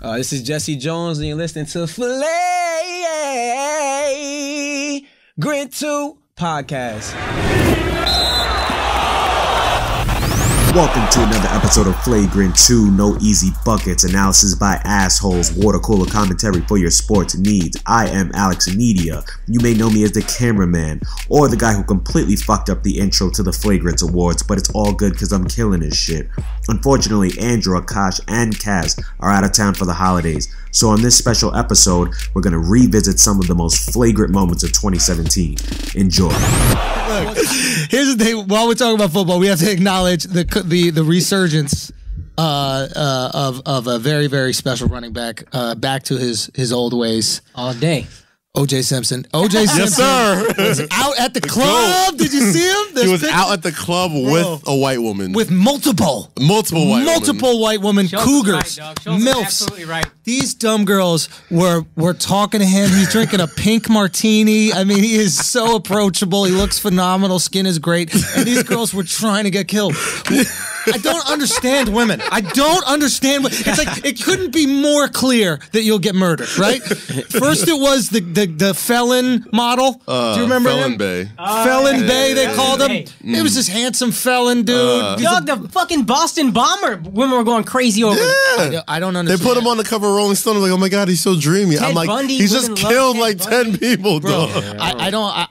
This is Jesse Jones, and you're listening to Flagrant 2 Podcast. Welcome to another episode of Flagrant 2, no easy buckets, analysis by assholes, water cooler commentary for your sports needs. I am Alex Media. You may know me as the cameraman, or the guy who completely fucked up the intro to the Flagrant Awards, but it's all good because I'm killing his shit. Unfortunately, Andrew, Akash, and Kaz are out of town for the holidays, so on this special episode, we're going to revisit some of the most flagrant moments of 2017. Enjoy. Look, here's the thing. While we're talking about football, we have to acknowledge the resurgence of a very, very special running back back to his old ways. All day. O.J. Simpson. O.J. Simpson was out at the club. Did you see him? He was out at the club with a white woman. With multiple white women. Cougars. Right, MILFs. Absolutely right. These dumb girls were talking to him. He's drinking a pink martini. I mean, he is so approachable. He looks phenomenal. Skin is great. And these girls were trying to get killed. I don't understand women. I don't understand. It's like it couldn't be more clear that you'll get murdered, right? First, it was the felon model. Do you remember Felon him? Bay. Felon Bay, they called him. Bay. It was this handsome felon dude. Dog, the fucking Boston bomber. Women were going crazy over. Yeah. I don't They understand. put him on the cover of Rolling Stone. I'm like, oh my God, he's so dreamy. Ted I'm like, Bundy, he's just women love killed Ted like Bundy. 10 people, dog.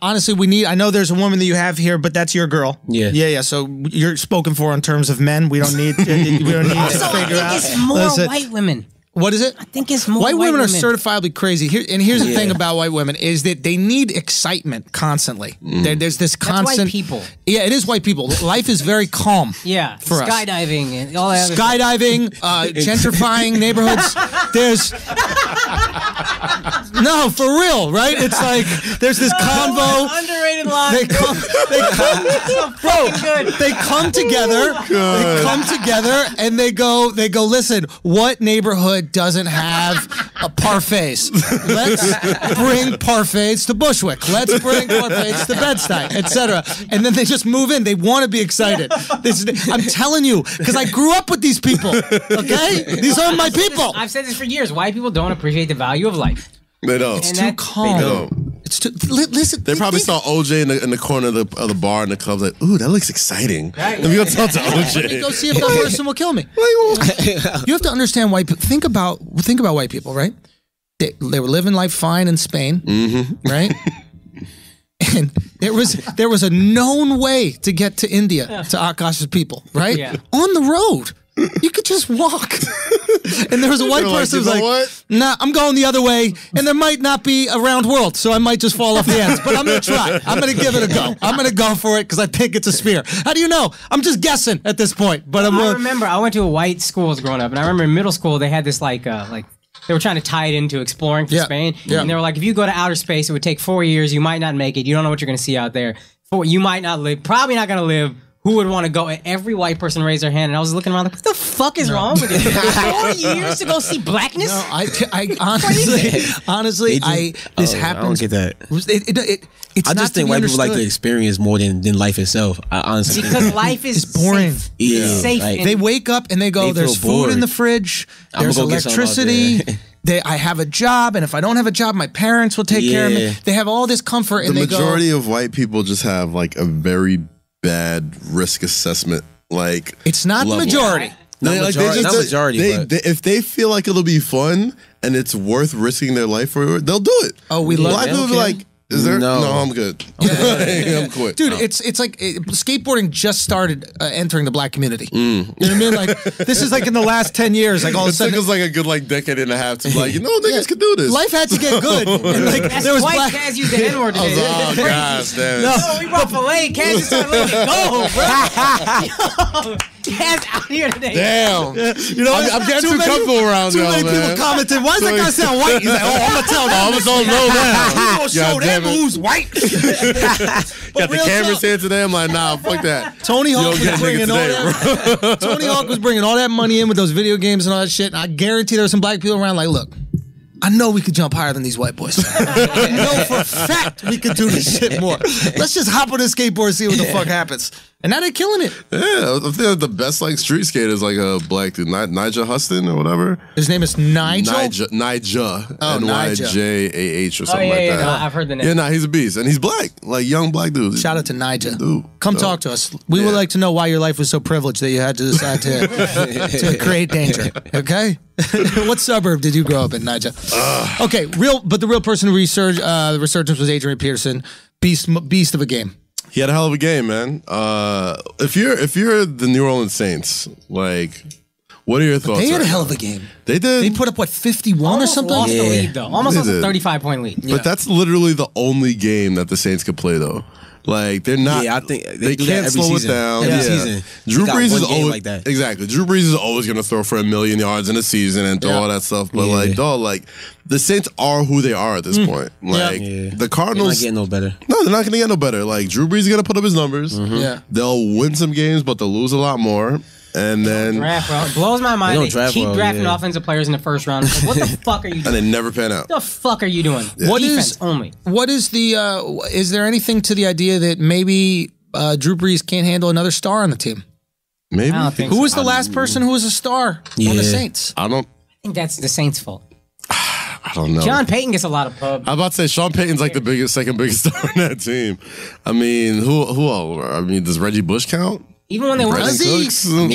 Honestly, I know there's a woman that you have here, but that's your girl. Yeah. So you're spoken for in terms of men. We don't need to figure out. It's more Listen, white women. What is it? I think it's more White women are women. certifiably crazy. Here's the thing about white women is that they need excitement constantly. There's this constant. white people. Yeah, it is white people. Life is very calm. Yeah, for us. skydiving and all that. Skydiving, gentrifying neighborhoods. There's no, for real, right? It's like there's this convo. Underrated line. They come together. They come together and they go. Listen, what neighborhood doesn't have a parfaits? Let's bring parfaits to Bushwick. Let's bring parfaits to Bed-Stuy, etc. And then they just move in. They want to be excited. I'm telling you, because I grew up with these people. Okay, these are my people. I've said this for years. White people don't appreciate the value of life. They don't. It's too calm. It's too. Listen, They probably saw OJ in the corner of the bar in the club. Like, ooh, that looks exciting. Right. Let me go talk to Let me OJ. go see if that person will kill me. You have to understand white people. Think about white people, right? They were living life fine in Spain, right? And there was a known way to get to India to Akash's people, right? Yeah. On the road. You could just walk. And there was a white They're like, person you who's know like, what? nah, I'm going the other way, and there might not be a round world, so I might just fall off the ends. But I'm going to try. I'm going to give it a go. I'm going to go for it because I think it's a spear. How do you know? I'm just guessing at this point. But I remember I went to a white schools growing up, and I remember in middle school they had this like they were trying to tie it into exploring for Spain, and they were like, if you go to outer space, it would take 4 years. You might not make it. You don't know what you're going to see out there. You might not live. Probably not going to live. Who would want to go? And every white person raised their hand, and I was looking around like, what the fuck is wrong with you? 4 years to go see blackness? No, I honestly, this happens. I don't get that. It's I not just to think be white people like the understood. experience more than life itself. I honestly think Because that. life is boring. safe. Yeah, It's safe. like- and They wake up and they go, They there's feel food in bored. the fridge, I'ma there's go get some out electricity, there. I have a job, and if I don't have a job, my parents will take care of me. Yeah. They have all this comfort, and The they go, majority of white people just have like a very bad risk assessment. Like, it's not the level. majority. Not majority, but if they feel like it'll be fun and it's worth risking their life for, they'll do it. Oh, we love Black it. people be Okay. like, is there? No. No, I'm good. I'm quit. Dude, No. it's like skateboarding just started entering the black community. You know what I mean? Like, this is like in the last 10 years, like all of a It took sudden. us like a good decade and a half to like, niggas can do this. Life had to get good. And like, That's there was white black. Kaz used the N-word today. Oh, gosh, damn. No, we brought filet. Kaz is starting to go, bro. Yo, Kaz out here today. Damn. You know, I'm getting too too many- comfortable around Too y'all, many man. people commented, why does that guy sound white? He's like, oh, I'm going to tell them. I'm gonna know now. We gonna show God them damn it. who's white. Got the real cameras talk. here today. I'm like, nah, fuck that. Tony Hawk You don't was get a nigga bringing all today, that. Tony Hawk was bringing all that money in with those video games and all that shit. And I guarantee there were some black people around. Like, look, I know we could jump higher than these white boys. I know for a fact we could do this shit more. Let's just hop on a skateboard and see what the fuck happens. And now they're killing it. Yeah, I think the best like street skater is like a black dude, Nigel Huston or whatever. His name is Nigel? Nigel. Oh, NYJAH or something like that. No, I've heard the name. Yeah, nah, he's a beast. And he's black, like young black dude. Shout out to Nigel. Dude. Come talk to us. We would like to know why your life was so privileged that you had to decide to create danger. Okay? What suburb did you grow up in, Nigel? Okay, but the real person who the resurgence was Adrian Peterson. Beast of a game. He had a hell of a game, man. If you're the New Orleans Saints, like, what are your thoughts? They had a hell of a game. They did. They put up, what, 51 or something? Lost the lead, though. Almost lost a 35-point lead. But that's literally the only game that the Saints could play, though. Like, they're not. Yeah, I think they can't slow it down. Every season. Drew Brees is always like that. Exactly. Drew Brees is always going to throw for 1 million yards in a season and do all that stuff. But like, dog, like the Saints are who they are at this point. Like the Cardinals, they're not getting no better. No, they're not going to get no better. Like Drew Brees is going to put up his numbers. Yeah, they'll win some games, but they'll lose a lot more. And then draft well. It blows my mind. They keep drafting offensive players in the first round. Like, what the fuck are you doing? And they never pan out. What the fuck are you doing? Yeah. What is the is there anything to the idea that maybe Drew Brees can't handle another star on the team? Maybe. Who was the last person who was a star on the Saints? I think that's the Saints' fault. I don't know. John Payton gets a lot of pub. I'm about to say Sean Payton's like the second biggest star in that team. I mean, who else? I mean, does Reggie Bush count? Even when they were Ingram,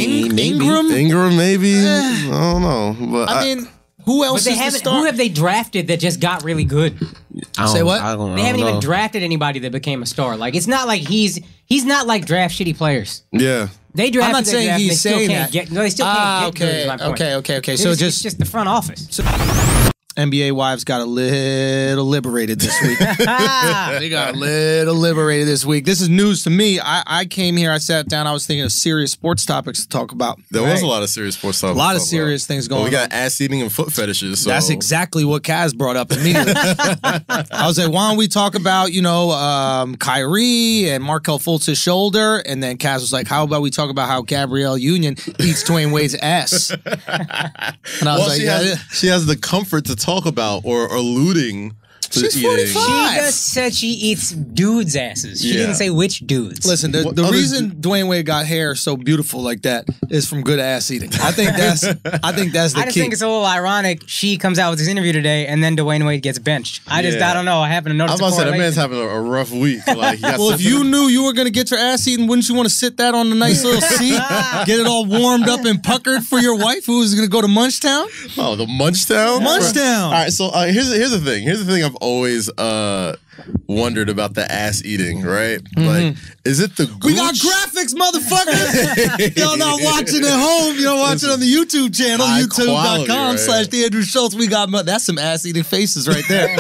maybe. I don't know. But I mean, who else is the star? Who have they drafted that just got really good? Say what? They haven't even drafted anybody that became a star. Like, it's not like he's not like draft shitty players. Yeah. They drafted. I'm not saying he's saying that. They still can't get good. Okay. So it's just the front office. NBA wives got a little liberated this week. They got a little liberated this week. This is news to me. I came here, I sat down, I was thinking of serious sports topics to talk about. There was a lot of serious sports topics. A lot of serious things going on. We got ass eating and foot fetishes. So. That's exactly what Kaz brought up immediately. I was like, why don't we talk about, Kyrie and Markelle Fultz's shoulder? And then Kaz was like, how about we talk about how Gabrielle Union eats Dwayne Wade's ass? And I was like, she has the comfort to talk about or alluding to She's eating. 45. She just said she eats dudes' asses. She didn't say which dudes. Listen, the reason Dwayne Wade got hair so beautiful like that is from good ass eating. I think that's the key. I just think it's a little ironic. She comes out with this interview today, and then Dwayne Wade gets benched. I don't know. I happen to notice. I'm about to say that man's having a rough week. Like, well, if you knew you were going to get your ass eaten, wouldn't you want to sit that on the nice little seat, get it all warmed up and puckered for your wife who was going to go to Munchtown? Oh, the Munchtown? Munchtown. All right, so here's the thing. Here's the thing I've always wondered about the ass eating, right? Like, is it the gooch? We got graphics, motherfuckers. Y'all not watching at home. You don't watch it on the YouTube channel, youtube.com/The Andrew Schultz. We got that's some ass eating faces right there.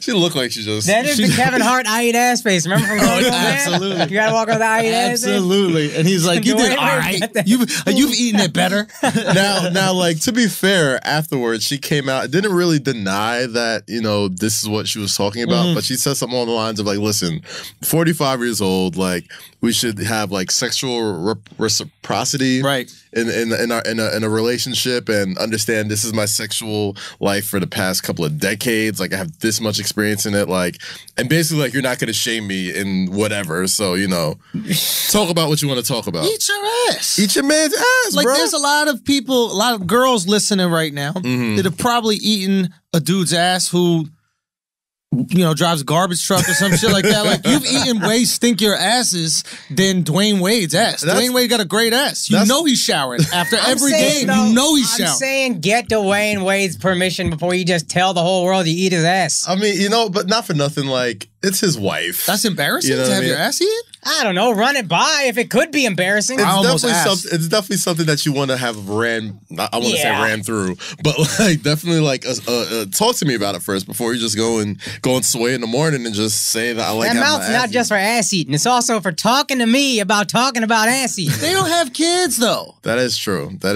She looked like she just. That is the Kevin Hart I eat ass face. Remember from Going Home? Absolutely. You gotta walk around the I eat ass face. Absolutely. And he's like, you did all right. You've eaten it better. Now, like, to be fair, afterwards she came out, didn't really deny that, this is what she was talking about, but she said something along the lines of like, listen, 45 years old, like, we should have like sexual reciprocity, right? In a relationship, and understand this is my sexual life for the past couple of decades. Like, I have this much experience in it, like, and basically like, you're not gonna shame me in whatever. So talk about what you want to talk about. Eat your ass. Eat your man's ass. Like, bro. there's a lot of people, a lot of girls listening right now that have probably eaten a dude's ass who, drives a garbage truck or some shit like that. Like, you've eaten way stinkier asses than Dwayne Wade's ass. Dwayne Wade got a great ass. You know he's showering after every game. Though, you know he's showering. I'm saying get Dwayne Wade's permission before you just tell the whole world you eat his ass. I mean, but not for nothing. Like, it's his wife. That's embarrassing to have your ass eaten? I don't know. Run it by if it could be embarrassing. It's definitely something that you want to have ran. I want to say ran through, but like definitely like talk to me about it first before you just go and sway in the morning and just say that I like. That mouth's not just for ass eating; it's also for talking to me about talking about ass eating. They don't have kids though. That is true. But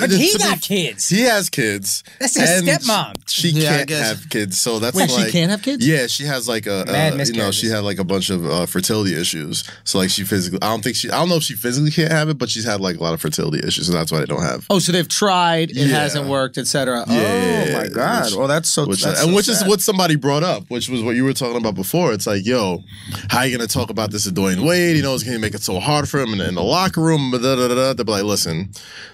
he got kids. He has kids. That's his stepmom. She can't have kids, so that's she can't have kids. Yeah, she has like she had like a bunch of fertility issues. So like I don't know if she physically can't have it, but she's had like a lot of fertility issues, and that's why they don't have. Oh, so they've tried, it hasn't worked, etc. Yeah, oh my God. Well, that's so. Which sad. is what somebody brought up, which was what you were talking about before. It's like, yo, how are you gonna talk about this to Dwayne Wade? You know, it's gonna make it so hard for him in the locker room. They'll be like, listen,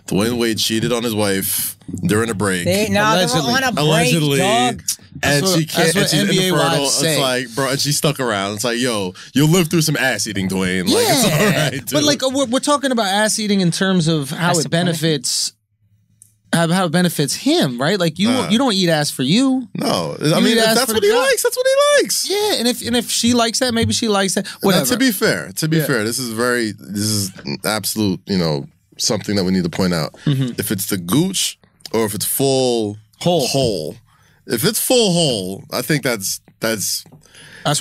Dwayne Wade cheated on his wife during a break. They were on a break, allegedly. dog. And she can't. That's what NBA wives say. It's like, bro, and she stuck around. It's like, yo, you'll live through some ass eating, Dwayne. Like, it's all right, dude. But like, we're talking about ass eating in terms of how it benefits. How it benefits him, right? Like you don't eat ass for you. No, I mean, if that's what he likes, that's what he likes. Yeah, and if she likes that, maybe she likes that. Whatever. Now, to be fair, this is absolute, something that we need to point out. If it's the gooch or if it's full hole. If it's full hole, I think that's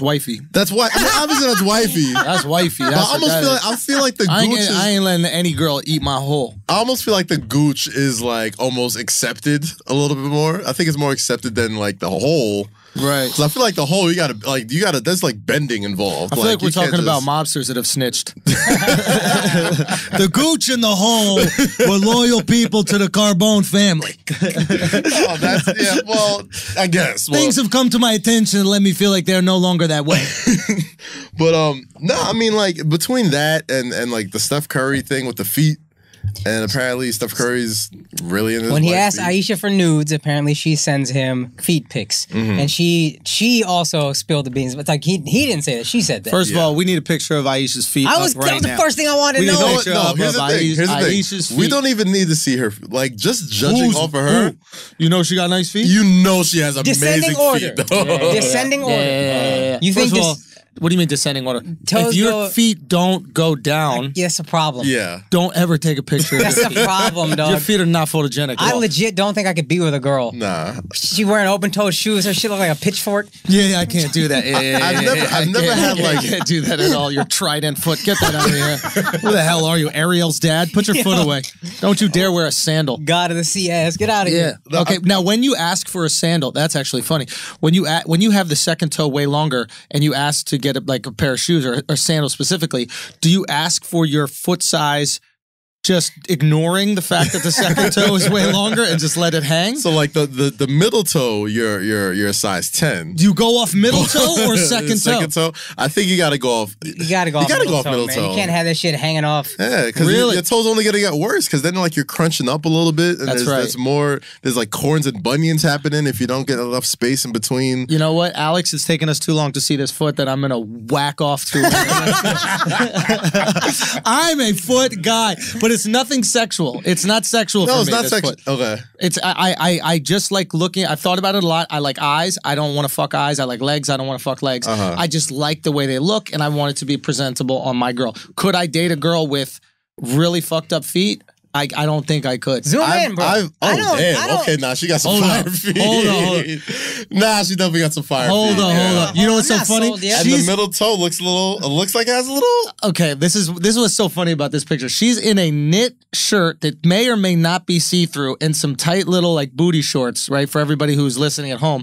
wifey. That's why. I mean, obviously, that's wifey. That's wifey. I feel like the gooch. I ain't letting any girl eat my hole. I almost feel like the gooch is like almost accepted a little bit more. I think it's more accepted than like the hole. Right. So I feel like the hole, you gotta. There's like bending involved. I feel like we're talking about mobsters that have snitched. The gooch and the hole were loyal people to the Carbone family. Well, I guess things have come to my attention and let me feel like they're no longer that way. But no, I mean, like between that and like the Steph Curry thing with the feet. And apparently Steph Curry's really into when he asked Aisha for nudes, apparently she sends him feet pics. And she also spilled the beans. But like he didn't say that. She said that. First of all, we need a picture of Aisha's feet. That was the first thing I wanted to know. Here's the thing. We don't even need to see her. Like just judging off of her. You know she got nice feet? You know she has amazing feet. Descending order. Yeah. You think what do you mean descending order? If your feet don't go down, that's a problem. Yeah. Don't ever take a picture. That's a problem, dog. Your feet are not photogenic. I legit don't think I could be with a girl. Nah. She wearing open-toed shoes. Her shit look like a pitchfork. Yeah, I can't do that. I've never had like. I can't do that at all. Your trident foot. Get that out of here. Who the hell are you? Ariel's dad? Put your foot away. Don't you dare wear a sandal. God of the sea ass. Get out of here. No, okay, now when you ask for a sandal, that's actually funny. When you have the second toe way longer and you ask to get a pair of shoes or sandals specifically, do you ask for your foot size just ignoring the fact that the second toe is way longer and just let it hang? So like the middle toe, you're a size 10. Do you go off middle toe or second toe? Second toe. I think you got to go off. You got to go off middle toe. You can't have that shit hanging off. Yeah, because your toe's only gonna get worse. Because then like you're crunching up a little bit, and there's more. There's like corns and bunions happening if you don't get enough space in between. You know what, Alex? It's taken us too long to see this foot that I'm gonna whack off to. I'm a foot guy, but it's nothing sexual. It's not sexual for me. No, it's not sexual. Okay. It's I just like looking. I've thought about it a lot. I like eyes. I don't want to fuck eyes. I like legs. I don't want to fuck legs. I just like the way they look, and I want it to be presentable on my girl. Could I date a girl with really fucked up feet? I don't think I could. Zoom in, bro. Damn. Okay, nah, she got some fire feet. Hold on. Nah, she definitely got some fire feet. Hold on. You know what's so funny? And the middle toe looks like it has a little. Okay, this is what's so funny about this picture. She's in a knit shirt that may or may not be see-through and some tight little like booty shorts, right? For everybody who's listening at home.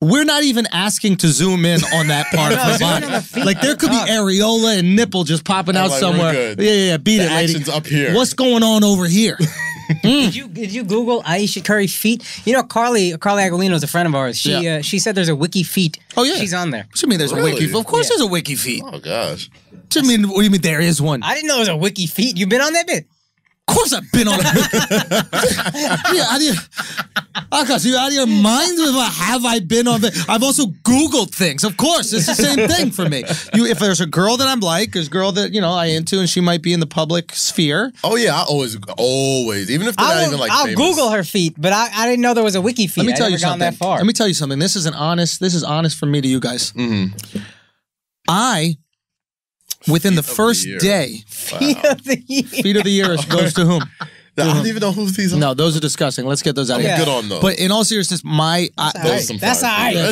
We're not even asking to zoom in on that part of her body. Like there could be areola and nipple just popping out somewhere. Yeah, beat it, lady. Action's up here. What's going on over here? Did you Google Aisha Curry feet? You know, Carly Agolino is a friend of ours. She said there's a wiki feet. Oh yeah, she's on there. What do you mean there's a wiki feet? Of course there's a wiki feet. Oh gosh. What do you mean there is one? I didn't know there was a wiki feet. You been on that bit? Of course I've been on a wiki. Akash, you out of your mind? Have I been on the? I've also Googled things. Of course, it's the same thing for me. If there's a girl that I'm like, there's a girl that I into, and she might be in the public sphere. Oh yeah, I always, even if they're not even like I'll famous. Google her feet, but I didn't know there was a wiki feet. Let me tell you something. That far. Let me tell you something. This is honest from me to you guys. Within the first day, feet of the year goes to whom? I don't even know who these are. No, those are disgusting. Let's get those out of here. Good on those. But in all seriousness, that's all right.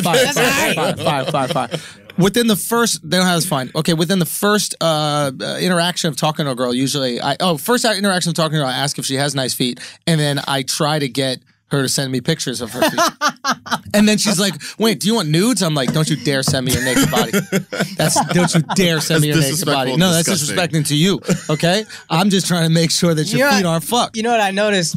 Fine. Within the first, they don't have this fine. Okay, within the first interaction of talking to a girl, usually, first interaction of talking to her, I ask if she has nice feet, and then I try to get her to send me pictures of her feet. And then she's like, wait, do you want nudes? I'm like, don't you dare send me your naked body. Don't you dare send me your naked body. No, that's disrespecting to you, okay? I'm just trying to make sure that your feet aren't fucked. You know what I noticed?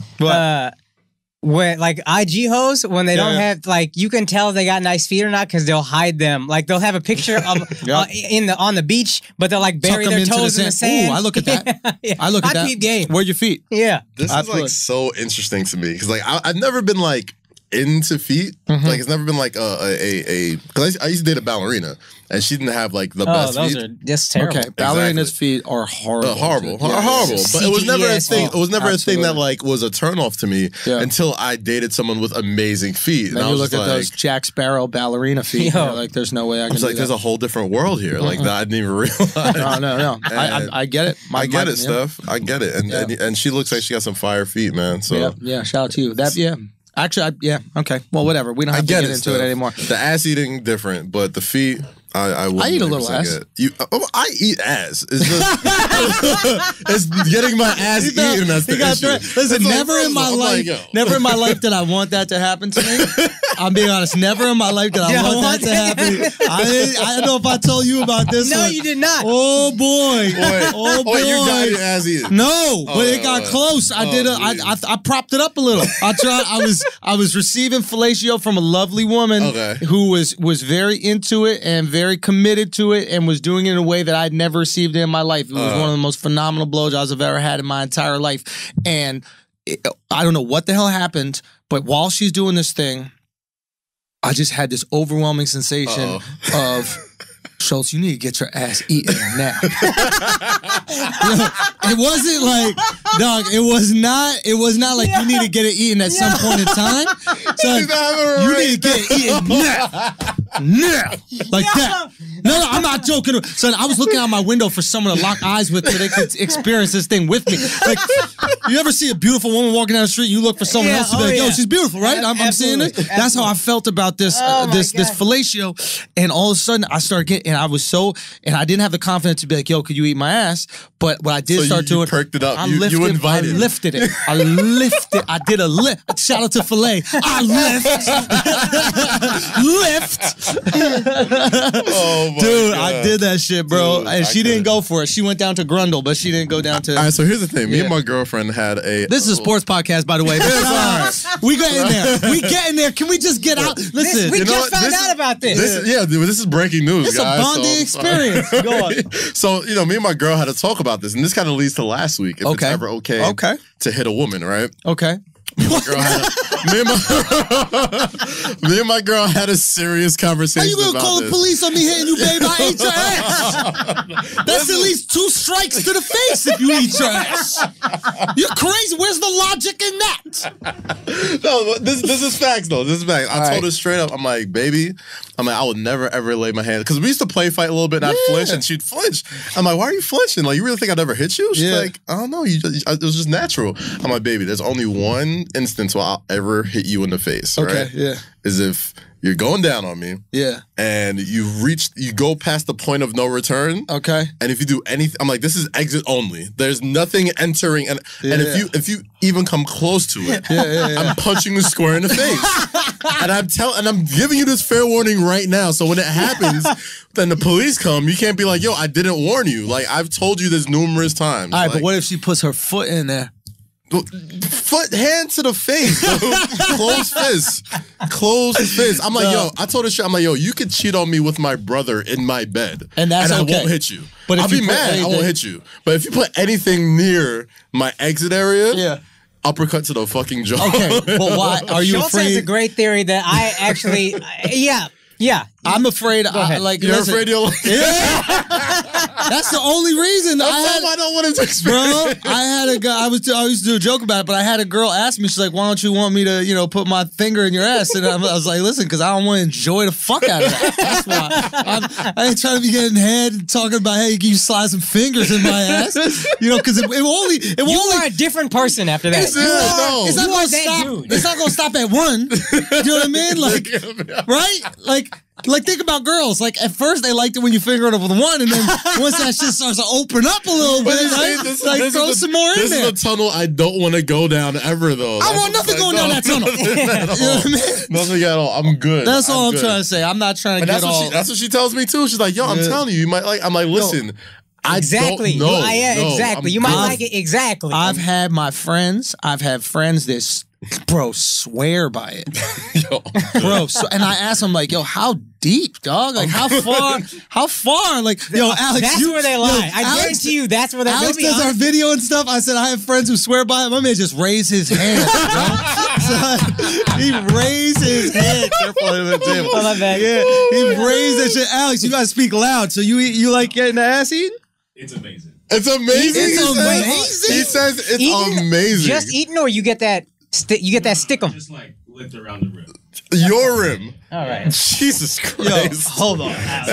When like IG hoes, when they don't have, like, you can tell if they got nice feet or not because they'll hide them. Like, they'll have a picture of on the beach, but they'll like bury their toes in the sand. Ooh, I look at that. I look at that. Peep game. Where are your feet? Yeah. This is like so interesting to me because like I've never been like into feet. Like it's never been like because I used to date a ballerina and she didn't have like the best feet. Those are just terrible. Okay, ballerina's feet are horrible. Horrible. But it was never a thing. It was never a thing that like was a turnoff to me until I dated someone with amazing feet. And you look at those Jack Sparrow ballerina feet. And you're like, there's no way I can. It's like there's a whole different world here. Like that I didn't even realize. No. I get it. I get it, Steph. I get it. And she looks like she got some fire feet, man. So yeah. Shout out to you. Actually, okay. Well, whatever. We don't have to get into it anymore. The ass eating different, but the feet, I eat a little ass. I eat ass. It's just it's getting my ass eaten. That's the issue. Listen, never in my life did I want that to happen to me. I'm being honest. Never in my life did I want that to happen. I don't know if I told you about this. No, you did not. Oh boy. Oh boy. You got your ass eaten. No, but it got close. I propped it up a little. I was receiving fellatio from a lovely woman who was very into it and very committed to it and was doing it in a way that I'd never received it in my life. It was one of the most phenomenal blowjobs I've ever had in my entire life. And I don't know what the hell happened, but while she's doing this thing, I just had this overwhelming sensation of, Schultz, you need to get your ass eaten now. It wasn't like, dog, it was not like you need to get it eaten at some point in time. So you need to get it eaten now. Like that. No, I'm not joking. Son, I was looking out my window for someone to lock eyes with so they could experience this thing with me. Like, you ever see a beautiful woman walking down the street, you look for someone else to be like, yo, she's beautiful, right? I'm seeing it. That's how I felt about this this fellatio. And all of a sudden, I started getting, and I was so, and I didn't have the confidence to be like, yo, could you eat my ass? But what I did start doing, perked it up. I lifted it. I did a lift. Shout out to Filet. I lift. Oh my Dude, God. I did that shit, bro. Dude, and she didn't go for it. She went down to Grundle, but she didn't go down to. All right, so here's the thing. Me and my girlfriend had a. This is a sports podcast, by the way. We get in there. We get in there. Can we just get out? Listen, we just found out about this. This is breaking news, It's guys. a bonding experience. Go on. So, me and my girl had to talk about this, and this kind of leads to last week. If it's ever okay to hit a woman, right? Okay. Me and my girl had a serious conversation. How you gonna call the police on me hitting you, babe? I ate your ass. That's at least 2 strikes to the face if you eat your ass. You're crazy. Where's the logic in that? No, this is facts though. This is facts. I told her straight up. I'm like, baby. I'm like, I would never ever lay my hand because we used to play fight a little bit. And I'd flinch and she'd flinch. I'm like, why are you flinching? Like, you really think I'd ever hit you? She's like, I don't know. It was just natural. I'm like, baby, there's only one instance where I'll ever hit you in the face. Right? Is if you're going down on me. And you go past the point of no return. And if you do anything, I'm like, this is exit only. There's nothing entering. And if you even come close to it, I'm punching you square in the face. And I'm giving you this fair warning right now. So when it happens, then the police come, you can't be like, yo, I didn't warn you. Like, I've told you this numerous times. All right, but what if she puts her foot in there? Hand to the face, closed fist. I'm like, yo, I told her shit. I'm like, yo, you could cheat on me with my brother in my bed, and I won't hit you. But I'll be mad. I won't hit you. But if you put anything near my exit area, uppercut to the fucking jaw. Okay, but why are you Schultz afraid? has a great theory that I actually, I'm afraid. You're afraid you'll. That's the only reason I don't want to experience. Bro, I had a guy. I used to do a joke about it, but I had a girl ask me. She's like, "Why don't you want me to, put my finger in your ass?" And I was like, "Listen, because I don't want to enjoy the fuck out of that. That's why I ain't trying to be getting head and talking about, hey, can you slide some fingers in my ass? Because it only. You are a different person after that. It's not going to stop. It's not going to stop at one. You know what I mean? Like, right? Like. Like, think about girls. Like, at first they liked it when you finger it over the one, and then once that shit starts to open up a little bit, throw some more in there. This is a tunnel I don't want to go down ever, though. I want nothing going down that tunnel. You know what I mean? Nothing at all. I'm good. That's all I'm trying to say. I'm not trying to get all... That's what she tells me, too. She's like, yo, I'm telling you, you might like... I'm like, listen... Exactly. I don't know. Exactly. You might like it. Exactly. I've had friends that bro, swear by it. Yo. Bro, and I asked him, like, yo, how deep, dog? Like, how far? Like, yo, Alex, that's where they lie. I guarantee you that's where they lie. Alex does our video and stuff. I said, I have friends who swear by it. My man just raised his hand, bro. He raised his hand. Careful of the table. Oh, my bad. Yeah, he raised that shit. Alex, you gotta speak loud. So you like getting the ass eaten? It's amazing. It's amazing. It's amazing. He says it's eating, amazing. Just eating, or you get that stickum. Just like licked around the rim. Your rim. All right. Jesus Christ. Hold on. Alex,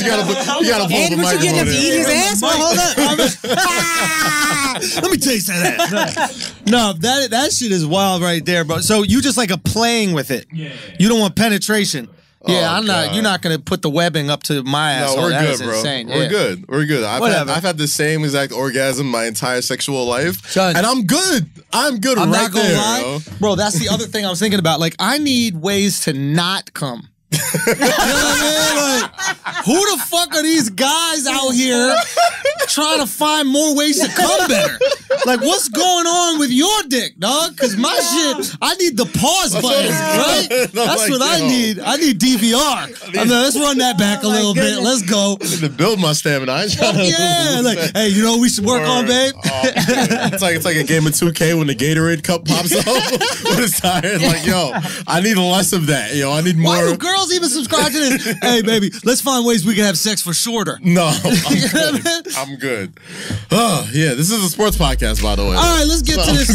you gotta pull And the what you getting microphone to eat his ass? Well, hold up. Let me taste that ass. No, that shit is wild right there, bro. So you just like a playing with it. Yeah. You don't want penetration. Yeah, I'm not. God. You're not gonna put the webbing up to my ass. No, we're that good, is bro. insane. We're good. We're good. I've had the same exact orgasm my entire sexual life, Son, and I'm good. I'm good. I'm right not gonna there, lie, bro. That's the other thing I was thinking about. Like, I need ways to not come. You know what I mean? Like, who the fuck are these guys out here trying to find more ways to come better? Like, what's going on with your dick, dog? Because my shit, I need the pause button, right? That's what I need. I need DVR. Let's run that back a little bit. Let's go. I need to build my stamina. I ain't trying to. Yeah, like, hey, you know what we should work on, babe? It's like a game of 2K when the Gatorade cup pops up when it's tired. Like, yo, I need less of that. Yo, I need more. Why do girls even subscribe to this? Hey, baby, let's find ways we can have sex for shorter. No, I'm good. I'm good. Oh, yeah, this is a sports podcast, by the way. All right, let's get to this.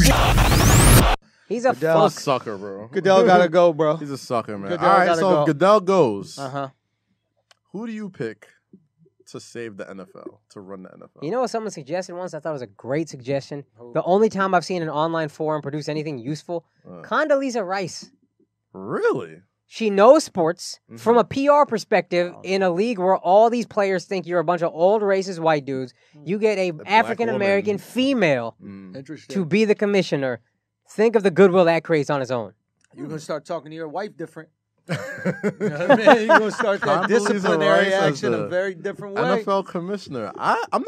He's a Goodell's fuck. a sucker, bro. Goodell gotta go, bro. He's a sucker, man. Goodell All right, gotta so go. if Goodell goes, Who do you pick to save the NFL, to run the NFL? You know what someone suggested once? I thought it was a great suggestion. The only time I've seen an online forum produce anything useful, Condoleezza Rice. Really? She knows sports from a PR perspective in a league where all these players think you're a bunch of old racist white dudes. You get a African-American female to be the commissioner. Think of the goodwill that creates on its own. You're gonna start talking to your wife different. You know what I mean? You're gonna start that disciplinary action a very different way. NFL commissioner. I'm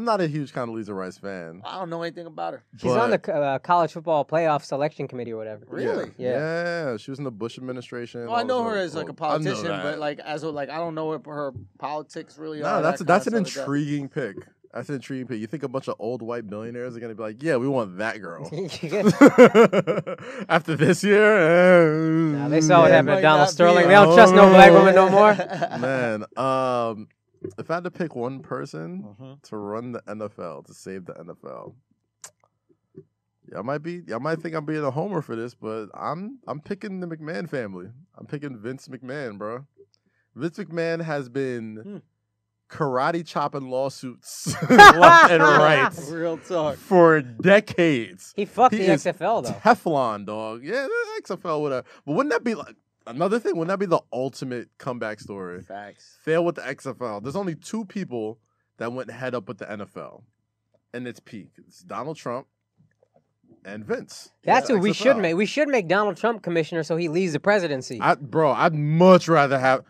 not a huge Condoleezza Rice fan. I don't know anything about her. She's on the college football playoff selection committee or whatever. Really? Yeah. She was in the Bush administration. Well, I know her as like a politician, but like I don't know what her politics really are. No, that's an intriguing pick. That's an intriguing pick. You think a bunch of old white billionaires are going to be like, yeah, we want that girl. After this year? Nah, they saw what happened to Donald Sterling. They don't trust no black woman no more. Man, if I had to pick one person to run the NFL, to save the NFL, y'all might think I'm being a homer for this, but I'm picking the McMahon family. I'm picking Vince McMahon, bro. Vince McMahon has been karate chopping lawsuits left and right. Real talk. For decades. He fucked the XFL though. Teflon, dog. Yeah, the XFL would have. But wouldn't that be like another thing? Wouldn't that be the ultimate comeback story? Facts. Fail with the XFL. There's only two people that went head up with the NFL, and it's peak. It's Donald Trump and Vince. That's who we should make. We should make Donald Trump commissioner so he leaves the presidency. I'd much rather have.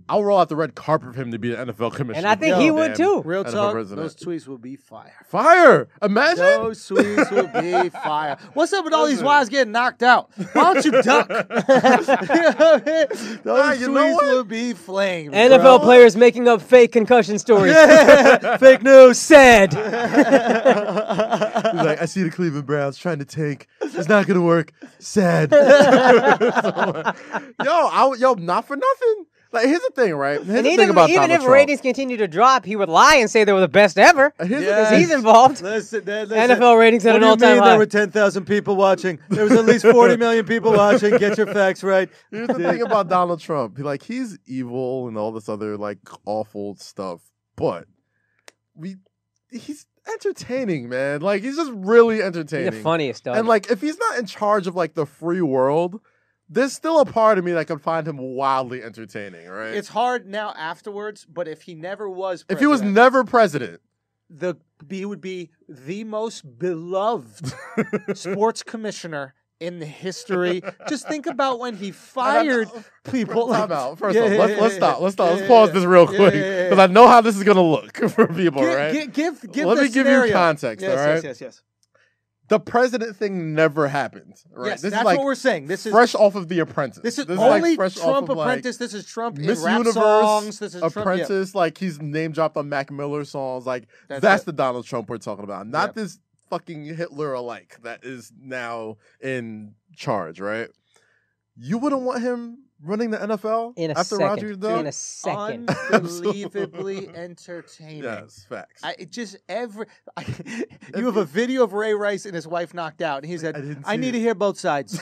I'll roll out the red carpet for him to be the NFL commissioner. And I think he would too. Real talk, those tweets will be fire. Fire! Imagine! Those tweets will be fire. What's up with all these wives getting knocked out? Why don't you duck? You know what I mean? Those tweets will be flames. NFL players making up fake concussion stories. Fake news. Sad. He's like, I see the Cleveland Browns trying to tank. It's not going to work. Sad. Yo, not for nothing. Like, here's the thing, right? And even if ratings continue to drop, he would lie and say they were the best ever. He's involved. Listen. NFL ratings at an all-time high. There were 10,000 people watching. There was at least 40 million people watching. Get your facts right. Here's the thing about Donald Trump. He's evil and all this other, awful stuff. But he's entertaining, man. He's just really entertaining. He's the funniest, dog. And, if he's not in charge of, the free world, there's still a part of me that can find him wildly entertaining, right? It's hard now afterwards, but if he never was president, if he was never president, he would be the most beloved sports commissioner in the history. Just think about when he fired people. Time out. First off, let's stop. Let's pause this real quick because I know how this is gonna look for people, right? Let me give you context. All right. Yes. The president thing never happened, right? Yes, that's what we're saying. This is fresh off of The Apprentice. This is only like Trump Apprentice. This is Trump in rap Universe, songs. This is Apprentice. Trump, like he's name dropped on Mac Miller songs. Like that's the Donald Trump we're talking about, not this fucking Hitler alike that is now in charge, right? You wouldn't want him running the NFL after Roger Goodell? In a second. Unbelievably entertaining. Yes, facts. You have a video of Ray Rice and his wife knocked out, and he said, I need to hear both sides.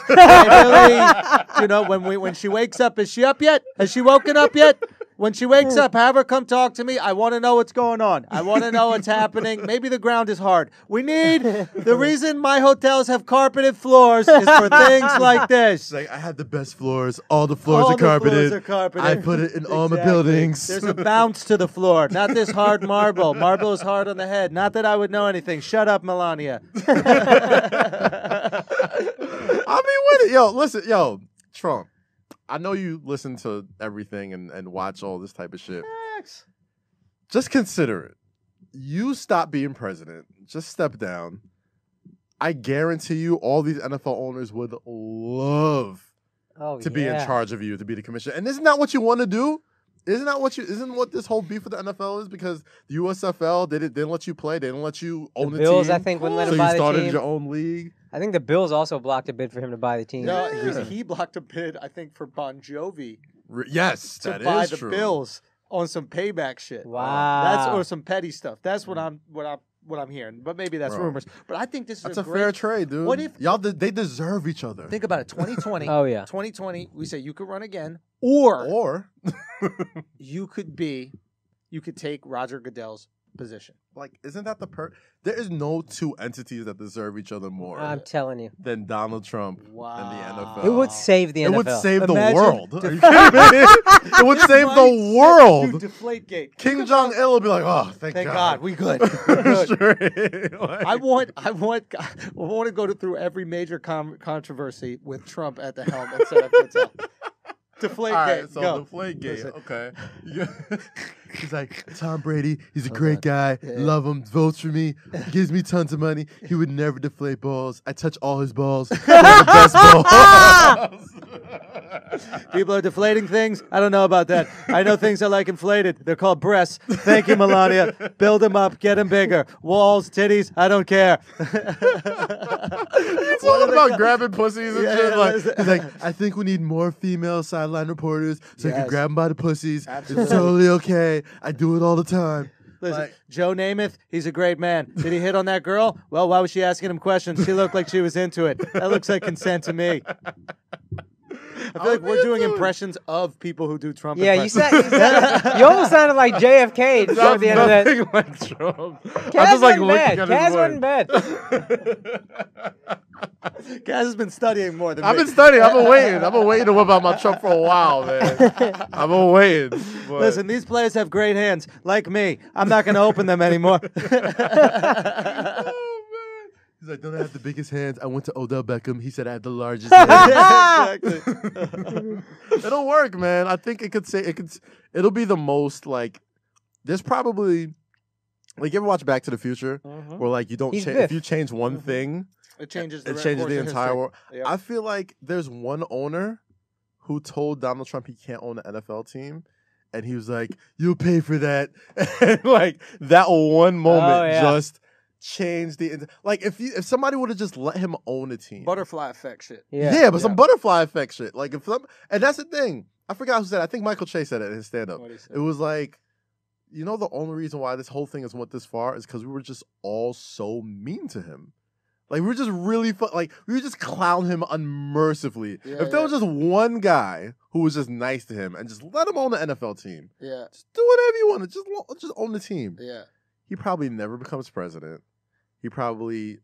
When she wakes up, is she up yet? Has she woken up yet? When she wakes up, have her come talk to me. I want to know what's going on. I want to know what's happening. Maybe the ground is hard. The reason my hotels have carpeted floors is for things like this. It's like, I had the best floors. All the floors are carpeted. I put it in all my buildings. There's a bounce to the floor. Not this hard marble. Marble is hard on the head. Not that I would know anything. Shut up, Melania. I mean, with it. Yo, Trump. I know you listen to everything and watch all this type of shit. Just consider it. You stop being president. Just step down. I guarantee you all these NFL owners would love to be in charge of you, to be the commissioner. And isn't that what you want to do? Isn't what this whole beef with the NFL is? Because the USFL, they didn't let you play. They didn't let you own the team. The Bills, I think, wouldn't let him buy the team. So you started your own league. I think the Bills also blocked a bid for him to buy the team. No, he blocked a bid, I think, for Bon Jovi. Yes, to buy the Bills on some payback shit. Wow, or some petty stuff. That's what I'm hearing. But maybe that's rumors. But I think this is a fair trade, dude. What if they deserve each other? Think about it. 2020. Oh yeah, 2020. We say you could run again, or you could take Roger Goodell's position. Like, isn't that there is no two entities that deserve each other more. I'm telling you. Than Donald Trump and the NFL. It would save the NFL. It would save the world. Are you kidding me? It would save the world. Deflategate. King Jong-il would be like, oh, thank God. We good. I want to go through every major controversy with Trump at the helm instead of Goodell. Deflategate. All right, so Deflategate. Okay. He's like, Tom Brady, he's a great guy. Yeah. Love him. Votes for me. Gives me tons of money. He would never deflate balls. I touch all his balls. They're the best balls. People are deflating things. I don't know about that. I know things are like inflated. They're called breasts. Thank you, Melania. Build them up. Get them bigger. Walls, titties. I don't care. It's all about grabbing pussies and shit. He's like, I think we need more female sideline reporters so you can grab them by the pussies. Absolutely. It's totally okay. I do it all the time. Listen, Joe Namath, he's a great man. Did he hit on that girl? Well, why was she asking him questions? She looked like she was into it. That looks like consent to me. I feel like we're doing impressions of people who do Trump impressions. You almost sounded like JFK toward the end of that. Like Trump. Kaz wasn't bad. Kaz has been studying more than me. I've been studying. I've been waiting to whip out my Trump for a while, man. I've been waiting. But... Listen, these players have great hands. Like me. I'm not going to open them anymore. He's like, don't I have the biggest hands? I went to Odell Beckham. He said I had the largest hands. Exactly. It'll work, man. I think it'll be the most, like, there's probably, like, you ever watch Back to the Future? Where, like, you don't if you change one thing, it changes the entire world. Yep. I feel like there's one owner who told Donald Trump he can't own an NFL team. And he was like, you'll pay for that. And, like, that one moment just changed the like if somebody would have just let him own a team. Butterfly effect shit. But some butterfly effect shit. Like and that's the thing. I forgot who said it. I think Michael Che said it in his stand-up. It was like, you know, the only reason why this whole thing has went this far is because we were just all so mean to him. Like we were just really we were just clown him unmercifully. If there was just one guy who was just nice to him and just let him own the NFL team. Just do whatever you want to. Just own the team. Yeah. He probably never becomes president. He probably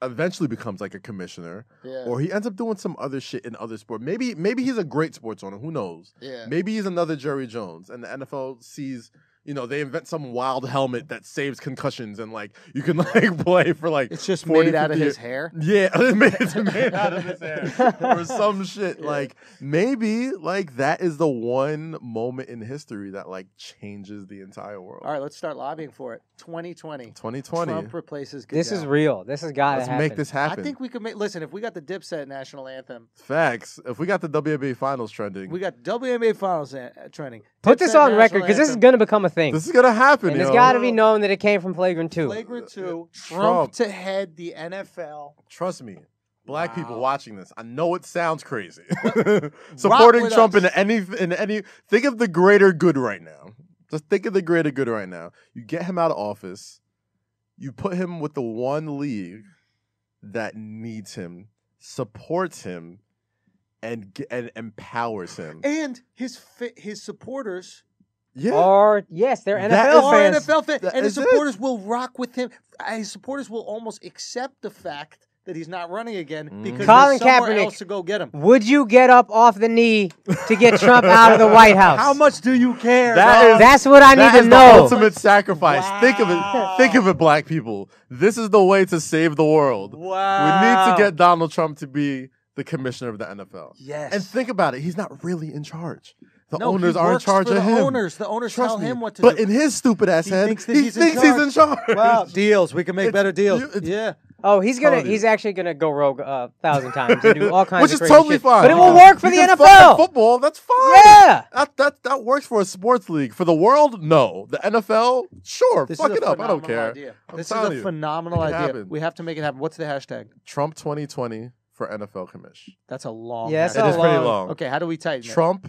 eventually becomes like a commissioner, or he ends up doing some other shit in other sport. Maybe he's a great sports owner. Who knows? Yeah. Maybe he's another Jerry Jones, and the NFL sees. They invent some wild helmet that saves concussions, and like you can like play for like it's just 40, made out of years. his hair. Yeah, it's made out of his hair or some shit. Like maybe like that is the one moment in history that like changes the entire world. All right, let's start lobbying for it. 2020. Trump replaces Goodell. This is real. This has got to happen. Let's make this happen. I think we could make. Listen, if we got the Dipset national anthem, facts. If we got the WNBA finals trending, we got WNBA finals trending. Put this on record because this is going to become a thing. This is gonna happen, and it's got to be known that it came from Flagrant 2. Flagrant 2. Trump to head the NFL. Trust me, black people watching this, I know it sounds crazy. Supporting Trump in any. Think of the greater good right now. Just think of the greater good right now. You get him out of office. You put him with the one league that needs him, supports him, and empowers him, and his supporters. Yeah. They're NFL fans. And his supporters will rock with him. His supporters will almost accept the fact that he's not running again because Colin there's somewhere Kaepernick, else to go get him. Would you get up off the knee to get Trump out of the White House? How much do you care? That's what I need to know. The ultimate sacrifice. Wow. Think of it, black people. This is the way to save the world. Wow. We need to get Donald Trump to be the commissioner of the NFL. Yes. And think about it. He's not really in charge. The owners are in charge of him. The owners tell him what to do. But in his stupid ass head, he thinks he's in charge. Wow, deals. We can make better deals. Yeah. Oh, he's actually gonna go rogue 1,000 times and do all kinds which of is crazy totally shit. fine. But it will work for the NFL. Football, that's fine. Yeah. That works for a sports league. For the world, no. The NFL, sure. Fuck it up. I don't care. This is a phenomenal idea. We have to make it happen. What's the hashtag? Trump 2020 for NFL commish. That's a long. Yeah, it is pretty long. Okay, how do we tighten it? Trump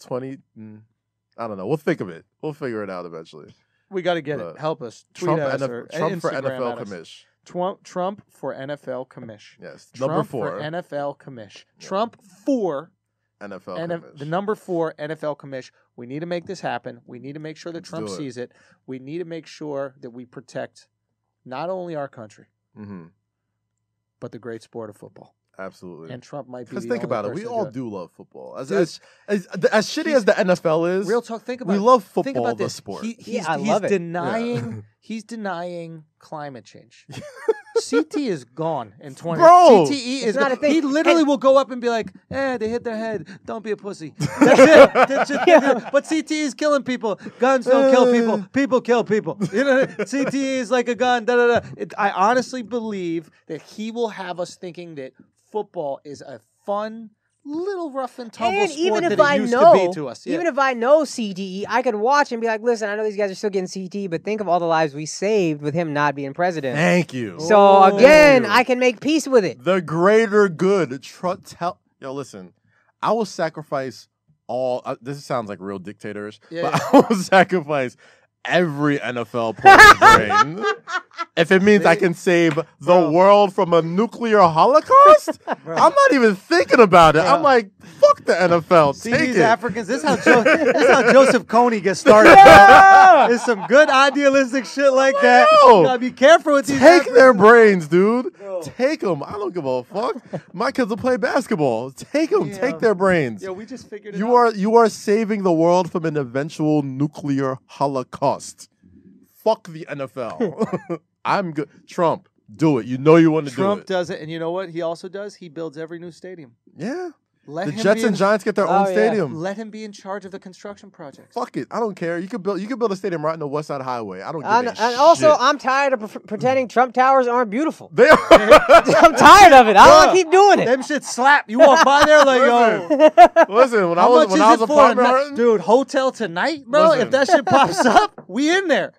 20. I don't know. We'll think of it. We'll figure it out eventually. We got to get it. Help us. Trump Trump for NFL commish. Trump for NFL commish. Yes. Trump number 4 for NFL commish. Trump for NFL commish. The number 4 NFL commish. We need to make this happen. We need to make sure that Trump sees it. We need to make sure that we protect not only our country, but the great sport of football. Absolutely. And Trump might be because think about it. We all do love football. As shitty as the NFL is, real talk. Think about we love football, the sport. I love it. He's denying climate change. CT is gone in 20. Bro, CTE is not a thing. He literally will go up and be like, they hit their head. Don't be a pussy. That's it. But CTE is killing people. Guns don't kill people. People kill people. CTE is like a gun. I honestly believe that he will have us thinking that football is a fun, little rough and tumble sport even if that it used to be to us. Even if I know CTE, I could watch and be like, listen, I know these guys are still getting CTE, but think of all the lives we saved with him not being president. Thank you. So again, I can make peace with it. The greater good. Yo, listen, I will sacrifice all. This sounds like real dictators, but I will sacrifice every NFL player's brain if it means I can save the world from a nuclear holocaust. I'm not even thinking about it. I'm like, fuck the NFL. See Take these it. Africans. This is how Joseph Kony gets started. There's some good idealistic shit like that. You gotta be careful with these. Take their brains, dude. Take them. I don't give a fuck. My kids will play basketball. Take them. Take their brains. We just figured it out. You are saving the world from an eventual nuclear holocaust. Fuck the NFL. I'm good. Trump, do it. You know you want to do it. Trump does it, and you know what he also does? He builds every new stadium. Yeah. The Jets and Giants get their own stadium. Let him be in charge of the construction projects. Fuck it. I don't care. You could build a stadium right in the West Side Highway. I don't give a shit. And also, I'm tired of pretending Trump towers aren't beautiful. They are. I'm tired of it. I don't want to keep doing it. Them shit slap. You walk by there like, Listen, when I was apartment hunting, dude, hotel tonight, bro. If that shit pops up, we in there.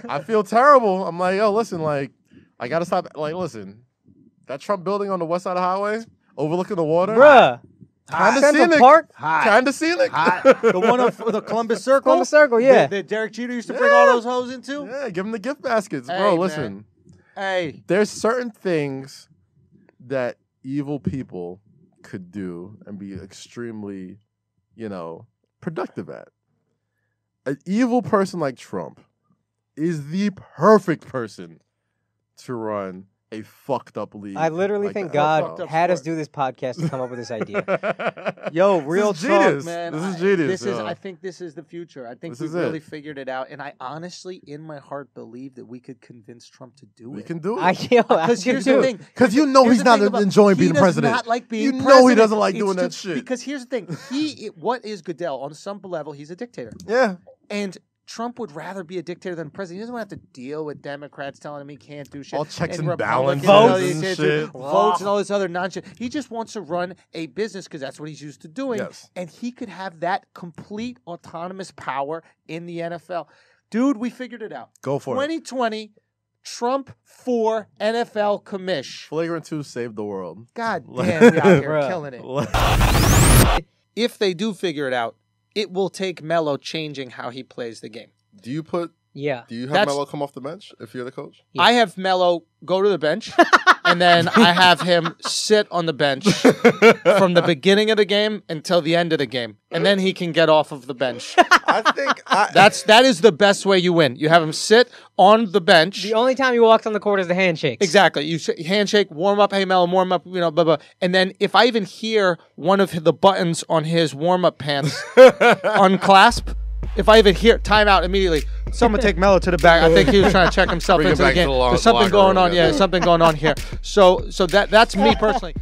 I feel terrible. I'm like, yo, listen, like, I gotta stop. Like, listen, that Trump building on the West Side Highway, overlooking the water, bruh. Kind of Central scenic. Park? Kind of scenic. The one of the Columbus Circle? Columbus Circle, yeah. That Derek Jeter used to bring all those hoes into? Yeah, give them the gift baskets. Hey, bro, man. listen. Hey. There's certain things that evil people could do and be extremely, productive at. An evil person like Trump is the perfect person to run a fucked up league. I literally think God had us do this podcast to come up with this idea. Yo, real talk, genius. man. This is genius. I think this is the future. I think we really figured it out. And I honestly, in my heart, believe that we could convince Trump to do it. We can do it. Because here's the thing. Because you know he's not enjoying being president. Not like being you president. know he doesn't like doing that shit. Because here's the thing. What is Goodell? On some level, he's a dictator. Yeah. And Trump would rather be a dictator than a president. He doesn't want to have to deal with Democrats telling him he can't do shit. All checks and Republicans balances and shit. Votes and all this other nonsense. He just wants to run a business because that's what he's used to doing. Yes. And he could have that complete autonomous power in the NFL. Dude, we figured it out. Go for 2020, Trump for NFL commish. Flagrant 2 saved the world. God damn, we out here killing it. If they do figure it out, it will take Melo changing how he plays the game. Do you put? Yeah. Do you have Melo come off the bench if you're the coach? Yeah. I have Melo go to the bench, and then I have him sit on the bench from the beginning of the game until the end of the game, and then he can get off of the bench. I think that is the best way you win. You have him sit on the bench. The only time he walks on the court is the handshakes. Exactly. You handshake, warm up, hey Melo, warm up, blah blah. And then if I even hear one of the buttons on his warm up pants unclasp, if I even hear timeout immediately, someone take Melo to the back. I think he was trying to check himself into the game. There's something going on. Yeah, something going on here. So that's me personally.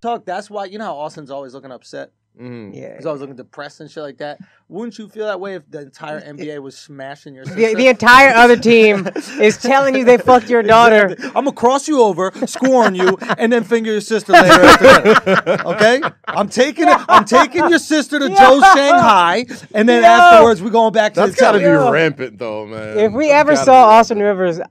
Talk. That's why you know how Austin's always looking upset. Yeah, he's always looking depressed and shit like that. Wouldn't you feel that way if the entire NBA was smashing your sister? The entire other team is telling you they fucked your daughter. I'm gonna cross you over, score on you, and then finger your sister later after that. Okay? I'm taking your sister to Joe's Shanghai, and then afterwards we're going back to that's gotta be rampant though, man. If we ever saw Austin Rivers,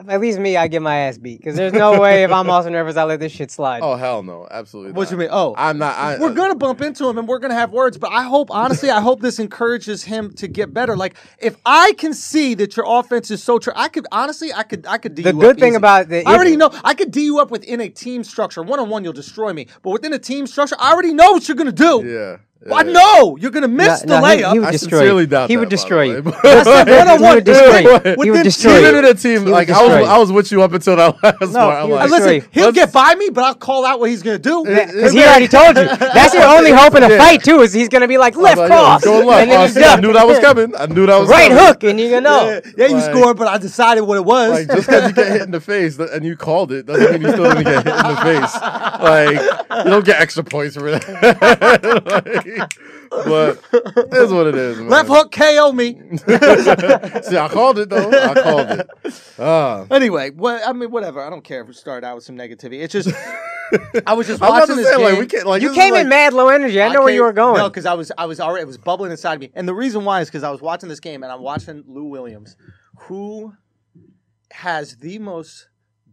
at least me, I get my ass beat. Because there's no way if I'm Austin Rivers, I let this shit slide. Oh, hell no. Absolutely What not. you mean? Oh. I'm not. We're going to bump into him and we're going to have words. But I hope, honestly, this encourages him to get better. Like, if I can see that your offense is so true, I could D you up. The good thing about I already know. I could D you up within a team structure. One-on-one, you'll destroy me. But within a team structure, I already know what you're going to do. Yeah. I know you're gonna miss the layup. He would destroy you. He would destroy you. I said one-on-one. He would destroy you. Even in a team, like I was with you up until that last part. Listen, he'll get by me, but I'll call out what he's gonna do. Because he already told you. That's your only hope in a fight too. Is he's gonna be like left cross, and then he's I knew that was coming. Right hook, and you're gonna know. Yeah, you scored, but I decided what it was. Like just because you get hit in the face and you called it doesn't mean you still didn't get hit in the face. Like you don't get extra points for that. But it is what it is, man. Left hook KO me. See, I called it though. I called it. Anyway, whatever. I don't care if we start out with some negativity. It's just I was just watching this game. You came in mad low energy. I know where you were going. No, because I was already. It was bubbling inside of me, and the reason why is because I was watching this game and I'm watching Lou Williams, who has the most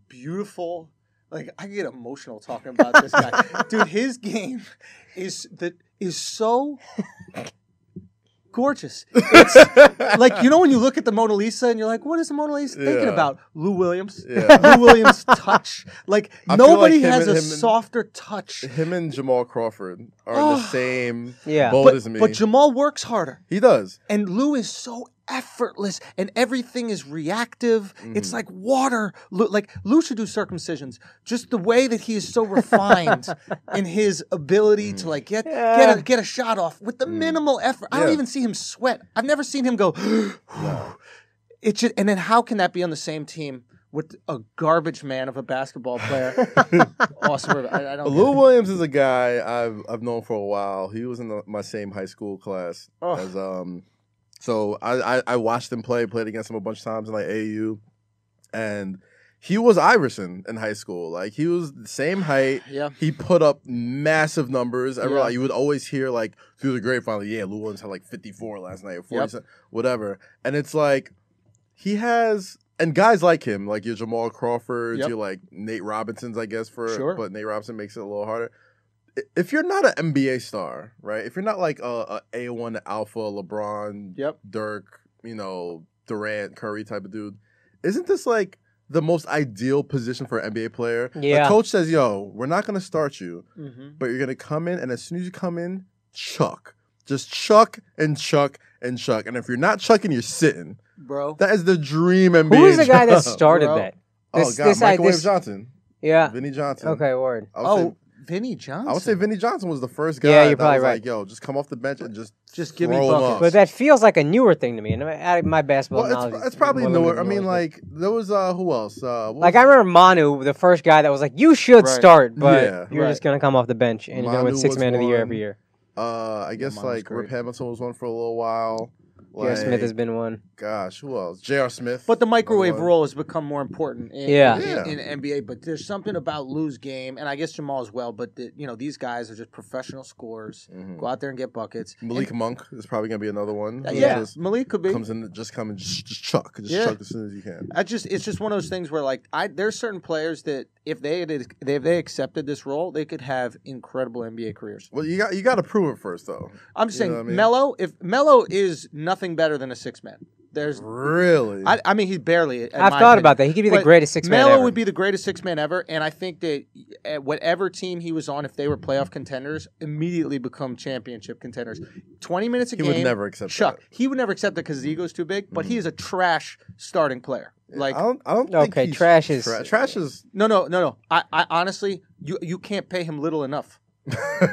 beautiful. Like I get emotional talking about this guy, dude. His game is so gorgeous. It's like when you look at the Mona Lisa and you're like, what is the Mona Lisa thinking about? Lou Williams. Yeah. Lou Williams' touch. Like nobody has a softer touch. Him and Jamal Crawford are in the same boat as me. But Jamal works harder. He does. And Lou is so effortless and everything is reactive. It's like water. Like Lou should do circumcisions. Just the way that he is so refined in his ability to like get a shot off with the minimal effort. I don't even see him sweat. I've never seen him go. It's just, and then how can that be on the same team with a garbage man of a basketball player? Awesome. I don't. Lou Williams is a guy I've known for a while. He was in my same high school class as So I watched him played against him a bunch of times in like AAU, and he was Iverson in high school. Like he was the same height. Yeah. He put up massive numbers. You would always hear like through the grapevine, like, Lou Williams had like 54 last night, 40, whatever. And it's like he has, and guys like him, like your Jamal Crawfords, your like Nate Robinsons, I guess but Nate Robinson makes it a little harder. If you're not an NBA star, right? If you're not like a A1 alpha, LeBron, Dirk, Durant, Curry type of dude, isn't this like the most ideal position for an NBA player? Yeah. The coach says, yo, we're not going to start you, but you're going to come in, and as soon as you come in, chuck. Just chuck and chuck and chuck. And if you're not chucking, you're sitting. Bro. That is the dream NBA Who is the guy that job. started that? Microwave Johnson. Yeah. Vinny Johnson. Okay, word. Vinny Johnson. I would say Vinny Johnson was the first guy. Yeah, you're probably right. Like, yo, just come off the bench and just give me throw buckets. him up. But that feels like a newer thing to me. And my basketball knowledge. It's probably newer. I mean, like there was who else? I remember Manu, the first guy that was like, you should start, but you're just gonna come off the bench and you're gonna win 6th man of the year every year. I guess like Rip Hamilton was one for a little while. J.R. Smith has been one. Gosh, who else? J.R. Smith. But the microwave role has become more important in NBA. But there's something about Lou's game, and I guess Jamal as well. But these guys are just professional scorers. Go out there and get buckets. Malik Monk is probably gonna be another one. Malik could be. Comes in, just chuck as soon as you can. It's just one of those things where there's certain players that if they accepted this role, they could have incredible NBA careers. Well, you got to prove it first, though. I'm just saying, Melo. If Melo is nothing better than a 6-man. There's really. I mean, he's barely. I've thought about that. He could be the greatest 6-man ever. Melo would be the greatest 6-man ever, and I think that whatever team he was on, if they were playoff contenders, immediately become championship contenders. 20 minutes a game. He would never accept that. He would never accept that because his ego's too big. But he is a trash starting player. Like I don't think he's trash is trash is no. I honestly, you can't pay him little enough.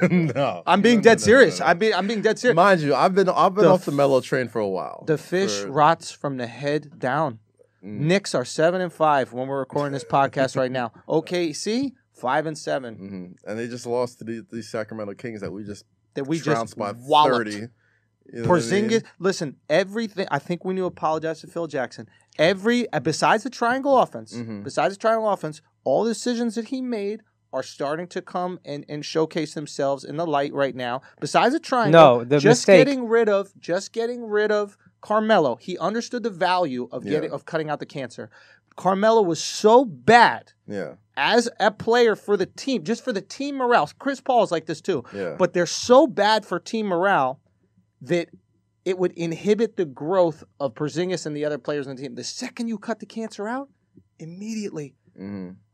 No, I'm being dead serious. I'm being dead serious. Mind you, I've been off the Melo train for a while. The fish rots from the head down. Knicks are 7-5 when we're recording this podcast right now. OKC 5-7, and they just lost to the Sacramento Kings that we just trounced by walloped. 30. You know Porzingis, what I mean? listen, everything. I think we need to apologize to Phil Jackson. Besides the triangle offense, all the decisions that he made are starting to come and showcase themselves in the light right now. Besides the triangle, just getting rid of Carmelo. He understood the value of cutting out the cancer. Carmelo was so bad as a player for the team, just for the team morale. Chris Paul is like this too. Yeah. But they're so bad for team morale that it would inhibit the growth of Porzingis and the other players on the team. The second you cut the cancer out, immediately.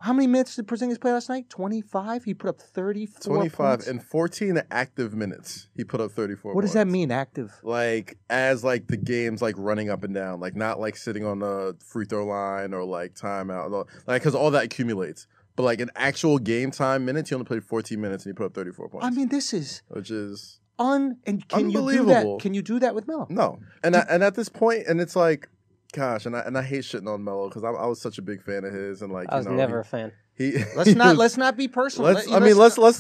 How many minutes did Porzingis play last night? 25? He put up 34 points. And 14 active minutes. He put up 34 What does that mean, active? Like, as, like, the game's, like, running up and down. Like, not, like, sitting on the free throw line or, like, timeout. Like, because all that accumulates. But, like, in actual game time minutes, he only played 14 minutes and he put up 34 points. I mean, this is... Which is... and can unbelievable. You do that? Can you do that with Melo? No. And at this point, and it's like... Gosh, and I hate shitting on Melo because I was such a big fan of his, and like I was never a fan. Let's not be personal. Let's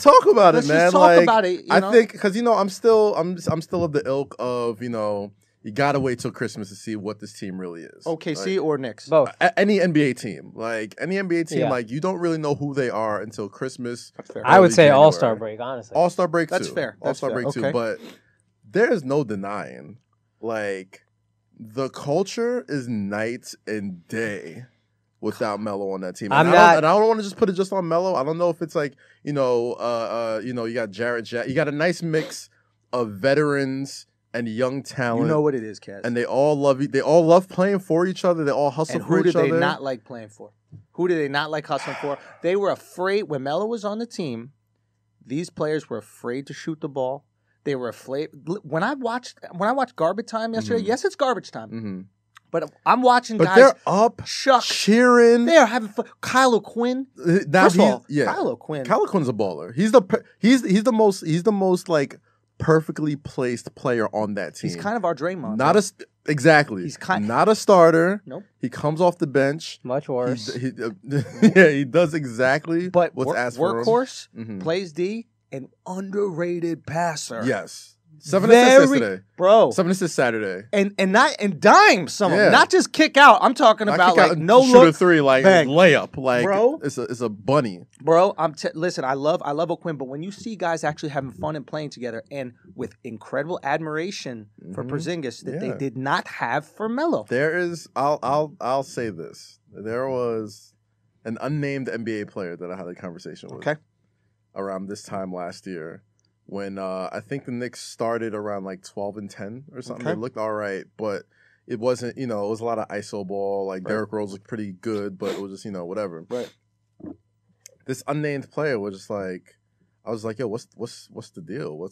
talk about it, man. Just talk about it. I think because I'm still of the ilk of you gotta wait till Christmas to see what this team really is. OKC or Knicks, both. Any NBA team, like you don't really know who they are until Christmas. I would say All-Star break, honestly. All-Star break, that's too. fair. All-Star break too, but there is no denying, like. The culture is night and day without Melo on that team. And I don't want to just put it just on Melo. I don't know if it's like, you got Jarrett Jack. You got a nice mix of veterans and young talent. You know what it is, Kaz. And they all love playing for each other. They all hustle for each other. Who did they not like playing for? Who did they not like hustling for? They were afraid when Melo was on the team. These players were afraid to shoot the ball. They were afraid. When I watched Garbage Time yesterday, yes, it's garbage time. But I'm watching guys. But they're up, cheering. They're having fun. Kyle O'Quinn. First of all, Kyle O'Quinn. Kyle O'Quinn's a baller. He's the most like perfectly placed player on that team. He's kind of our Draymond. Exactly. He's not a starter. Nope. He comes off the bench. Much worse. He does exactly what's asked for him. Workhorse, plays D. An underrated passer. Yes. 7 assists yesterday. Bro. 7 assists Saturday. And dime some of them. Not just kick out. I'm talking about like no shoot look. A three, like bang. Layup. Like bro, it's a bunny. Bro, listen, I love O'Quinn, but when you see guys actually having fun and playing together and with incredible admiration for Porzingis that they did not have for Melo. There is I'll say this. There was an unnamed NBA player that I had a conversation with. Okay. Around this time last year when I think the Knicks started around like 12-10 or something. Okay. They looked all right, but it wasn't, it was a lot of ISO ball. Like Derrick Rose looked pretty good, but it was just, whatever. Right. This unnamed player was just like, I was like, yo, what's the deal?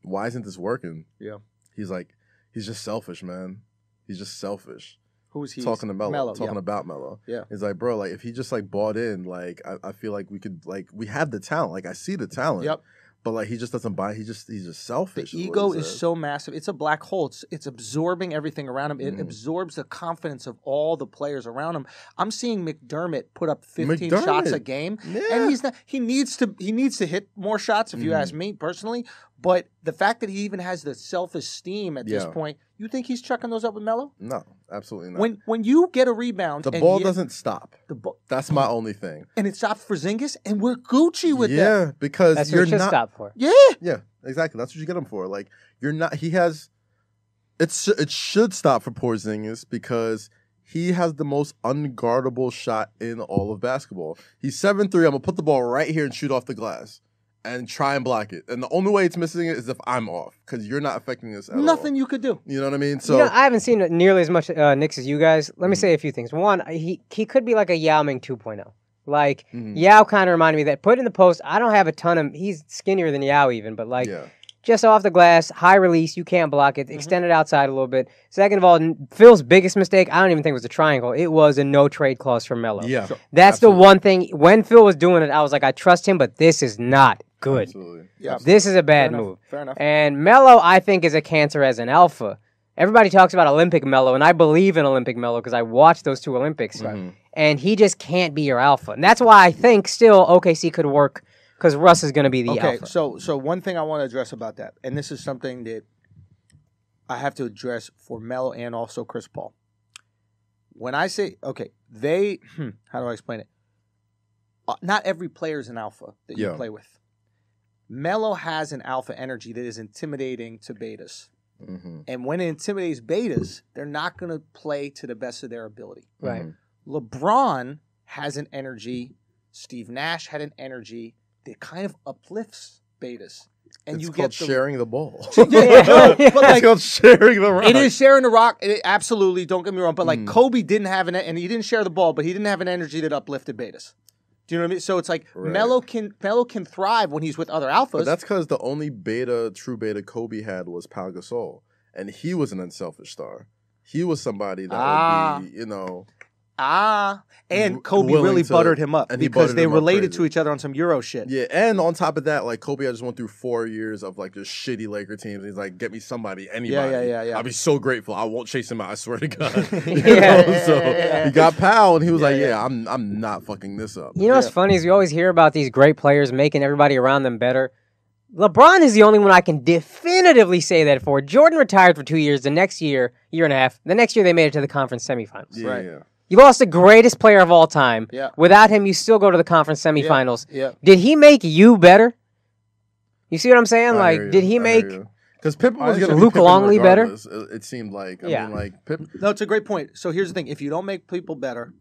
Why isn't this working? Yeah. He's like, he's just selfish, man. He's just selfish. Who's he? Talking to Melo. Talking yeah. about Melo. Yeah. He's like, bro, like if he just like bought in, like I feel like we could like we have the talent. Like I see the talent. Yep. But like he just doesn't buy. He's just selfish. The ego is so massive. It's a black hole. It's absorbing everything around him. It absorbs the confidence of all the players around him. I'm seeing McDermott put up 15 shots a game, and he's not. He needs to hit more shots. If you ask me personally, but the fact that he even has the self-esteem at this point, you think he's chucking those up with Melo? No, absolutely not. When you get a rebound, the ball doesn't stop. That's my only thing. And it stops for Porzingis, and we're Gucci with that. Yeah, because that's you're what it should not stop for. Yeah, exactly. That's what you get him for. Like you're not. He has. It should stop for Porzingis because he has the most unguardable shot in all of basketball. He's 7'3". I'm gonna put the ball right here and shoot off the glass. And try and block it. And the only way it's missing it is if I'm off, because you're not affecting this at all. Nothing you could do. You know what I mean? So I haven't seen nearly as much Knicks as you guys. Let me say a few things. One, he could be like a Yao Ming 2.0. Like, Yao kind of reminded me that put in the post, I don't have a ton of, he's skinnier than Yao even, but like, just off the glass, high release, you can't block it, extend it outside a little bit. Second of all, Phil's biggest mistake, I don't even think it was a triangle. It was a no trade clause for Melo. Yeah. That's the one thing, when Phil was doing it, I was like, I trust him, but this is not good. Absolutely. Yeah. This is a bad move. Fair enough. And Melo, I think, is a cancer as an alpha. Everybody talks about Olympic Melo, and I believe in Olympic Melo because I watched those two Olympics. And he just can't be your alpha. And that's why I think still OKC could work because Russ is going to be the alpha. So one thing I want to address about that, and this is something that I have to address for Melo and also Chris Paul. When I say, how do I explain it? Not every player is an alpha that you play with. Melo has an alpha energy that is intimidating to betas. And when it intimidates betas, they're not going to play to the best of their ability. Right. LeBron has an energy. Steve Nash had an energy that kind of uplifts betas. And it's you called get sharing the ball. but like, it's called sharing the rock. It is sharing the rock. Absolutely, don't get me wrong. But like Kobe didn't have an, and he didn't share the ball, but he didn't have an energy that uplifted betas. Do you know what I mean? So it's like Melo can thrive when he's with other alphas. But that's because the only true beta Kobe had was Pau Gasol, and he was an unselfish star. He was somebody that would be, and Kobe really buttered him up because they related to each other on some Euro shit. Yeah, and on top of that, like Kobe just went through 4 years of like just shitty Laker teams. He's like, get me somebody, anybody. Yeah. I'll be so grateful. I won't chase him out. I swear to God. He got Powell, and he was I'm not fucking this up. You know what's funny is we always hear about these great players making everybody around them better. LeBron is the only one I can definitively say that for. Jordan retired for 2 years. The next year and a half. The next year they made it to the conference semifinals. Yeah. You lost the greatest player of all time. Yeah. Without him, you still go to the conference semifinals. Yeah. Did he make you better? You see what I'm saying? Did he make because Pippen was going to Luke Longley better? It seemed like. I mean, like Pippen. No, it's a great point. So here's the thing: if you don't make people better,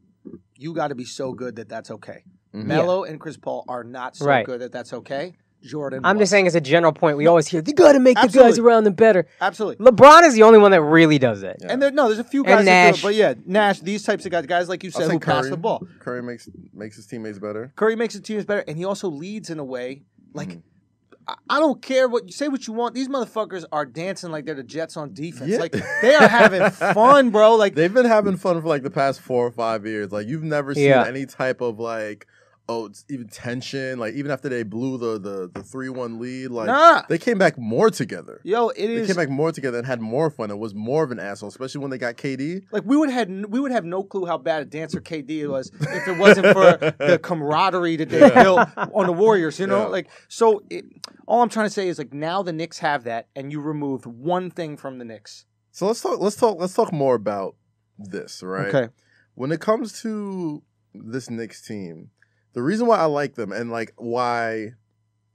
you got to be so good that that's okay. Melo and Chris Paul are not so good that that's okay. Jordan. I'm just saying as a general point, we always hear, they got to make the guys around them better. Absolutely. LeBron is the only one that really does that. Yeah. And there's a few guys that do it, but Nash, these types of guys like you said, who pass the ball. Curry makes his teammates better. Curry makes his teammates better, and he also leads in a way, like, I don't care what you say what you want. These motherfuckers are dancing like they're the Jets on defense. Like, they are having fun, bro. Like, they've been having fun for like the past 4 or 5 years. Like, you've never seen any type of like, it's even tension. Like, even after they blew the 3-1 lead, like they came back more together. They came back more together and had more fun. It was more of an asshole, especially when they got KD. Like, we would have no clue how bad a dancer KD was if it wasn't for the camaraderie that they built on the Warriors. You know, all I'm trying to say is like now the Knicks have that, and you removed one thing from the Knicks. So let's talk more about this, right? Okay. When it comes to this Knicks team. The reason why I like them and like why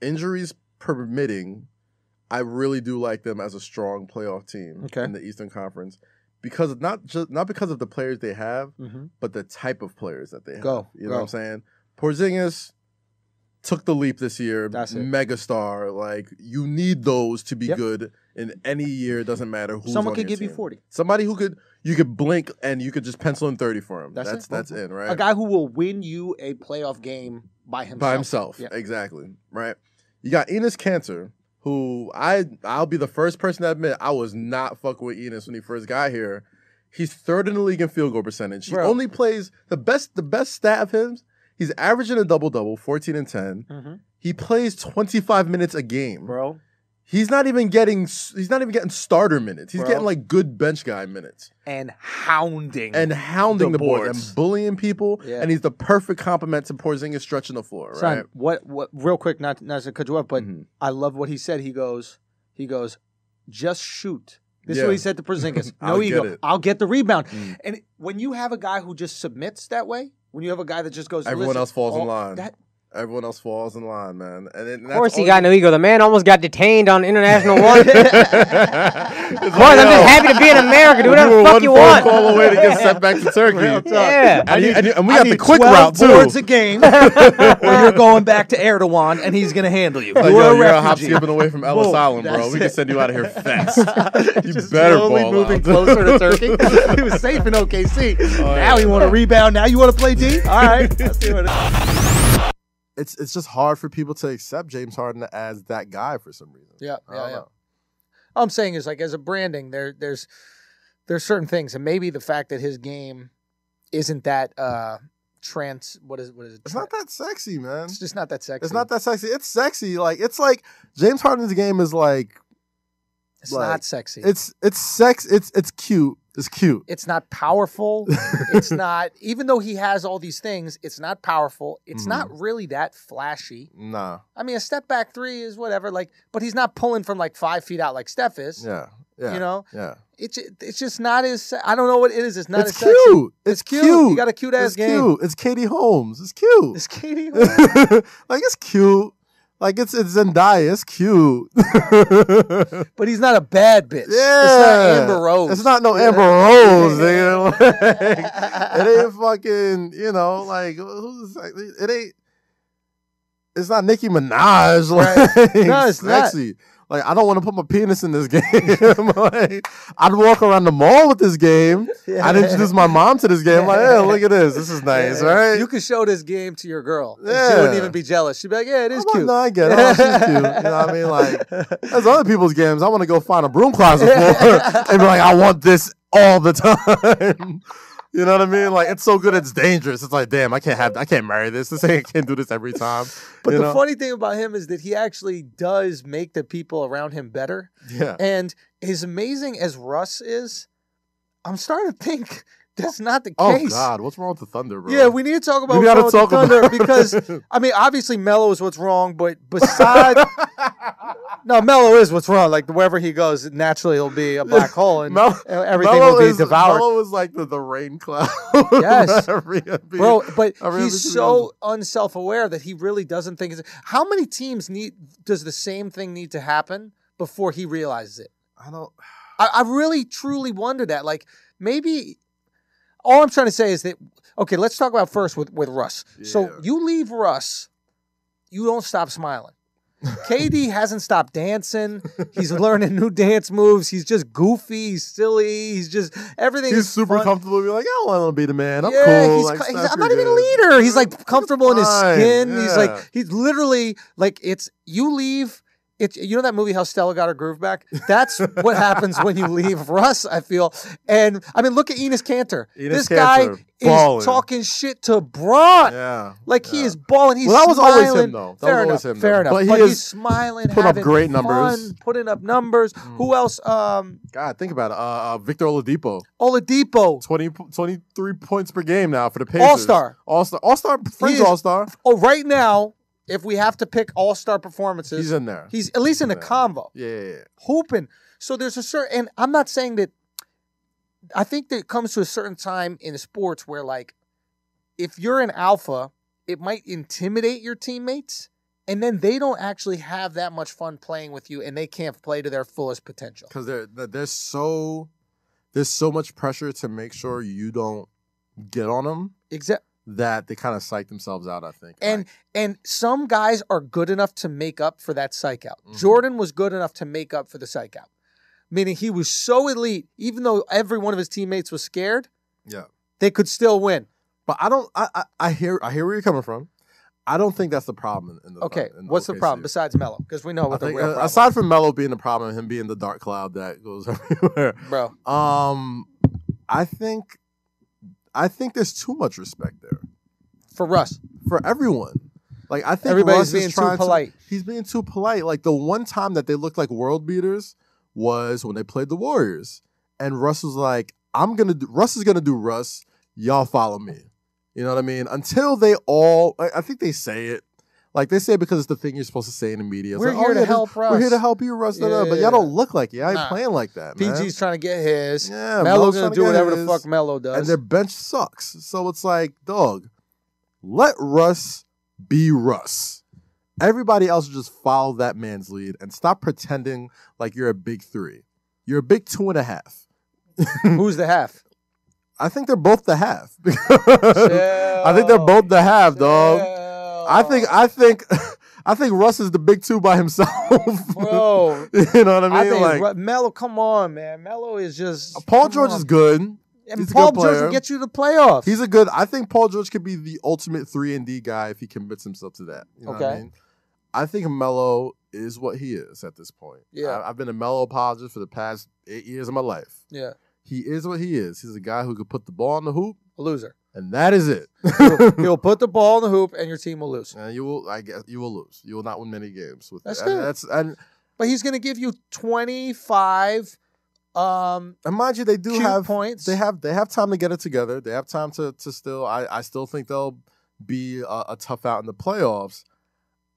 injuries permitting, I really do like them as a strong playoff team in the Eastern Conference because not because of the players they have, but the type of players that they have. You know what I'm saying? Porzingis took the leap this year. That's it. Megastar. Like, you need those to be good in any year. It doesn't matter who's Someone on could your give you team. 40. Somebody who you could blink and you could just pencil in 30 for him. That's in, right? A guy who will win you a playoff game by himself. Exactly. Right? You got Enes Kanter, who I'll be the first person to admit I was not fucking with Enes when he first got here. He's third in the league in field goal percentage. He Bro. only plays the best stat of him. He's averaging a double-double, 14 and 10. Mm-hmm. He plays 25 minutes a game. Bro. He's not even getting starter minutes. He's Bro. getting like good bench guy minutes. And hounding the board boards. and bullying people. Yeah. And he's the perfect complement to Porzingis stretching the floor, Son, right? what real quick, not to cut you off, but I love what he said. He goes, just shoot. This is what he said to Porzingis. No ego. I'll get the rebound. And when you have a guy who just submits that way, when you have a guy that just goes, everyone else falls in line. Everyone else falls in line, man. And of course he got no ego. The man almost got detained on International One. Boys, I'm just happy to be in America. Do whatever the fuck you want. Call away to get sent back to Turkey. Yeah. And we got the quick 12 route, too. boards a game where you're going back to Erdogan, and he's going to handle you. Like, You're you're a a hop refugee. skipping away from Ellis Boom, Island, bro. that's We can it. send you out of here fast. You Just better slowly ball moving out. closer to Turkey. He was safe in OKC. Now he want to rebound. Now you want to play D? All right. Let's see what it is. It's just hard for people to accept James Harden as that guy for some reason. Yeah. I don't know. All I'm saying is, like, as a branding, there's certain things, and maybe the fact that his game isn't that what is it? It's not that sexy, man. It's just not that sexy. It's not that sexy. It's sexy. It's like James Harden's game is like. It's not sexy. It's cute. It's cute. It's not powerful. It's not, even though he has all these things, it's not powerful. It's not really that flashy. Nah. I mean, a step back three is whatever, but he's not pulling from 5 feet out like Steph is. Yeah. Yeah. You know? Yeah. It's just not as, I don't know what it is. It's not as cute. sexy. It's cute. You got a cute ass game. Cute. It's Katie Holmes. It's cute. It's Katie Holmes. It's cute. It's Zendaya. It's cute. But he's not a bad bitch. Yeah. It's not Amber Rose. It's not no Amber Rose, nigga. It ain't fucking, who's it ain't. It's not Nicki Minaj. No, it's sexy. Not. I don't want to put my penis in this game. I'd walk around the mall with this game. I'd introduce my mom to this game. Hey, look at this. This is nice, right? You could show this game to your girl. Yeah. She wouldn't even be jealous. She'd be like, yeah, it is cute. No, I get it. Oh, she's cute. You know what I mean? There's other people's games. I want to go find a broom closet for and be like, I want this all the time. You know what I mean? It's so good, it's dangerous. It's like, damn, I can't marry this. I can't do this every time. But the funny thing about him is that he actually does make the people around him better. Yeah. And as amazing as Russ is, I'm starting to think that's not the case. Oh, God. What's wrong with the Thunder, bro? Yeah, we need to talk about what's wrong with the Thunder because, I mean, obviously Melo is what's wrong, but besides... No, Melo is what's wrong. Wherever he goes, naturally it'll be a black hole and everything will be devoured. Melo is like the rain cloud. Yes. Bro, but he's so unself-aware that he really doesn't think... How many teams does the same thing need to happen before he realizes it? I don't... I really, truly wonder that. Maybe... All I'm trying to say is that... Okay, let's talk about first with Russ. Yeah. So you leave Russ, you don't stop smiling. KD hasn't stopped dancing. He's learning new dance moves. He's just goofy. He's silly. He's just everything. He's super comfortable. Be like, I don't want to be the man. I'm cool. I'm not even a leader. He's comfortable in his skin. Yeah. He's literally it's you leave. You know that movie How Stella Got Her Groove Back? That's what happens when you leave Russ, I feel. And, I mean, look at Enes Kanter. This guy is talking shit to Braun. Yeah. He is balling. He's that was smiling. always him, though. Fair enough. But he's smiling, putting up great fun, numbers. Putting up numbers. Who else? God, think about it. Victor Oladipo. 23 points per game now for the Pacers. All-Star. Fringe All-Star. Oh, right now, if we have to pick all-star performances, he's in there. He's at least in the combo. Yeah. Hooping. So there's a certain, and I'm not saying that, I think that it comes to a certain time in sports where, if you're an alpha, it might intimidate your teammates, and then they don't actually have that much fun playing with you, and they can't play to their fullest potential. Because there's so much pressure to make sure you don't get on them. Exactly. That they kind of psych themselves out, I think. And some guys are good enough to make up for that psych out. Mm-hmm. Jordan was good enough to make up for the psych out. Meaning he was so elite, even though every one of his teammates was scared, they could still win. But I hear where you're coming from. I don't think that's the problem. What's the problem besides Melo? Because we know what the real problem. Aside from Melo being the problem, him being the dark cloud that goes everywhere. Bro. I think there's too much respect there for Russ, for everyone. Like I think everybody's Russ being is trying too polite. He's being too polite. Like the one time that they looked like world beaters was when they played the Warriors, and Russ was like, Russ is gonna do Russ. Y'all follow me. You know what I mean? Until they all, I think they say it. Like they say it because it's the thing you're supposed to say in the media. It's We're like, here to help Russ. We're here to help you, Russ. Yeah, but y'all don't look like it. Y'all ain't playing like that, man. PG's trying to get his. Yeah, Melo's going to do whatever the fuck Melo does. And their bench sucks. So it's like, dog, let Russ be Russ. Everybody else just follow that man's lead and stop pretending like you're a big 3. You're a big 2.5. Who's the half? I think they're both the half. I think they're both the half, dog. I think Russ is the big 2 by himself. Bro. You know what I mean? I think Melo, come on, man. Melo is just... Paul George is good. And Paul George will get you to the playoffs. I think Paul George could be the ultimate 3-and-D guy if he commits himself to that. You know what I mean? I think Melo is what he is at this point. Yeah. I've been a Melo apologist for the past 8 years of my life. Yeah. He is what he is. He's a guy who could put the ball in the hoop. A loser. And that is it. He'll put the ball in the hoop and your team will lose. And you will lose. You will not win many games with That's good. But he's going to give you 25 and mind you, they do have points. They have time to get it together. They have time to still. I still think they'll be a tough out in the playoffs.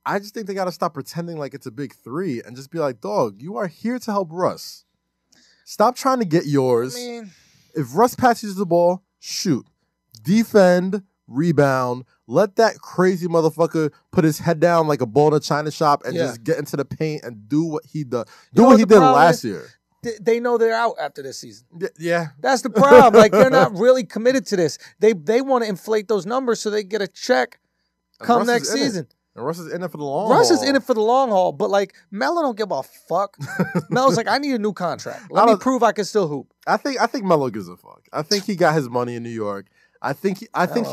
I just think they got to stop pretending like it's a big 3 and just be like, dog, you are here to help Russ. Stop trying to get yours. I mean, if Russ passes the ball, shoot, defend, rebound. Let that crazy motherfucker put his head down like a bull in a china shop and just get into the paint and do what he does. Do what he did last year. They know they're out after this season. Yeah. That's the problem. Like, they're not really committed to this. They want to inflate those numbers so they get a check come next season. And Russ is in it for the long haul. Russ is in it for the long haul, but, like, Melo don't give a fuck. Melo's like, I need a new contract. Let me prove I can still hoop. I think Melo gives a fuck. I think he got his money in New York. I think he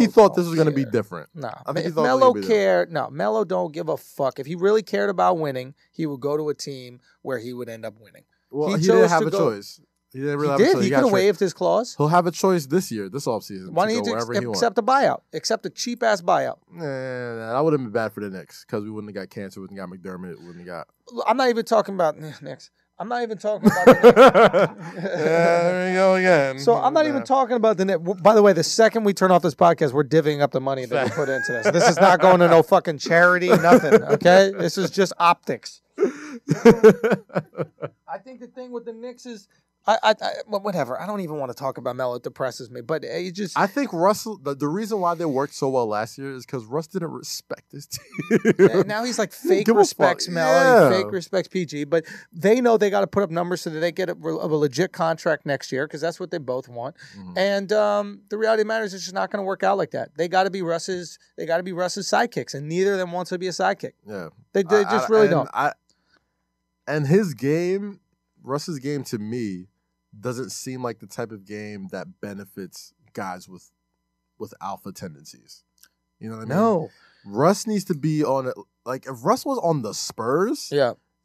thought this was going to be different. No. I think if Melo cared, no, Melo don't give a fuck. If he really cared about winning, he would go to a team where he would end up winning. Well, he didn't have a choice. He didn't really have a choice. He could have waived his clause. He'll have a choice this year, this offseason. Why don't you accept a buyout? Accept a cheap-ass buyout. Nah, that wouldn't be bad for the Knicks because we wouldn't have got Cancer, wouldn't have got McDermott, wouldn't have got... I'm not even talking about Knicks. I'm not even talking about the Knicks. There we go again. So I'm not even talking about the Knicks. By the way, the second we turn off this podcast, we're divvying up the money that we put into this. This is not going to no fucking charity, nothing, okay? This is just optics. I think the thing with the Knicks is, whatever. I don't even want to talk about Melo. It depresses me. But it just... I think Russell, the reason why they worked so well last year is because Russ didn't respect his team. Yeah, now he's like fake respects Melo. He fake respects PG. But they know they got to put up numbers so that they get a legit contract next year because that's what they both want. Mm-hmm. And the reality of the matter is it's just not going to work out like that. They got to be Russ's sidekicks, and neither of them wants to be a sidekick. Yeah. They just really don't. And his game, Russ's game to me, doesn't seem like the type of game that benefits guys with alpha tendencies. You know what I mean? No. Russ needs to be on it. Like, if Russ was on the Spurs,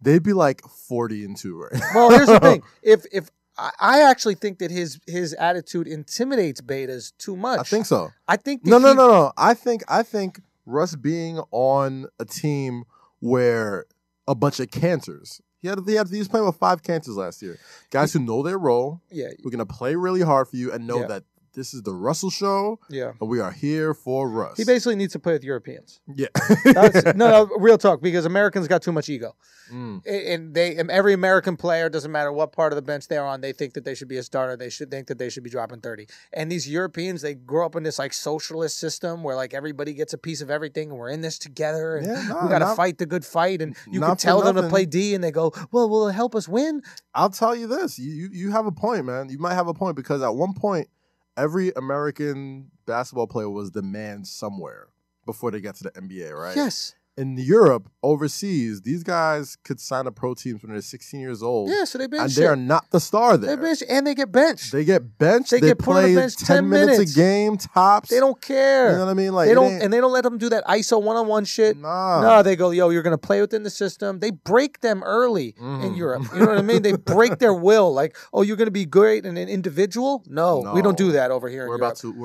they'd be like 40-2 right now. Well, here's the thing. If I actually think that his attitude intimidates betas too much. I think so. I think that No. I think Russ being on a team where a bunch of cancers. He was playing with 5 cancers last year. Guys who know their role. Yeah. We're going to play really hard for you and know that this is the Russell show. Yeah. And we are here for Russ. He basically needs to play with Europeans. Yeah. No, real talk, because Americans got too much ego. And every American player, doesn't matter what part of the bench they're on, they think that they should be a starter. They should think that they should be dropping 30. And these Europeans, they grow up in this like socialist system where like everybody gets a piece of everything and we're in this together and we got to fight the good fight. And you can tell them to play D and they go, well, will it help us win? I'll tell you this. You have a point, man. You might have a point because at one point, every American basketball player was the man somewhere before they got to the NBA, right? Yes. in Europe, overseas, these guys could sign up pro teams when they're 16 years old. Yeah, so they bench and they are not the star there. They bench, and they get benched. They get benched. They get put on play the bench 10 minutes a game tops. They don't care. You know what I mean? Like they don't let them do that ISO one-on-one shit. Nah. No, they go, yo, you're gonna play within the system. They break them early in Europe. You know what I mean? They break their will. Like, oh, you're gonna be great in an individual? No, we don't do that over here. We're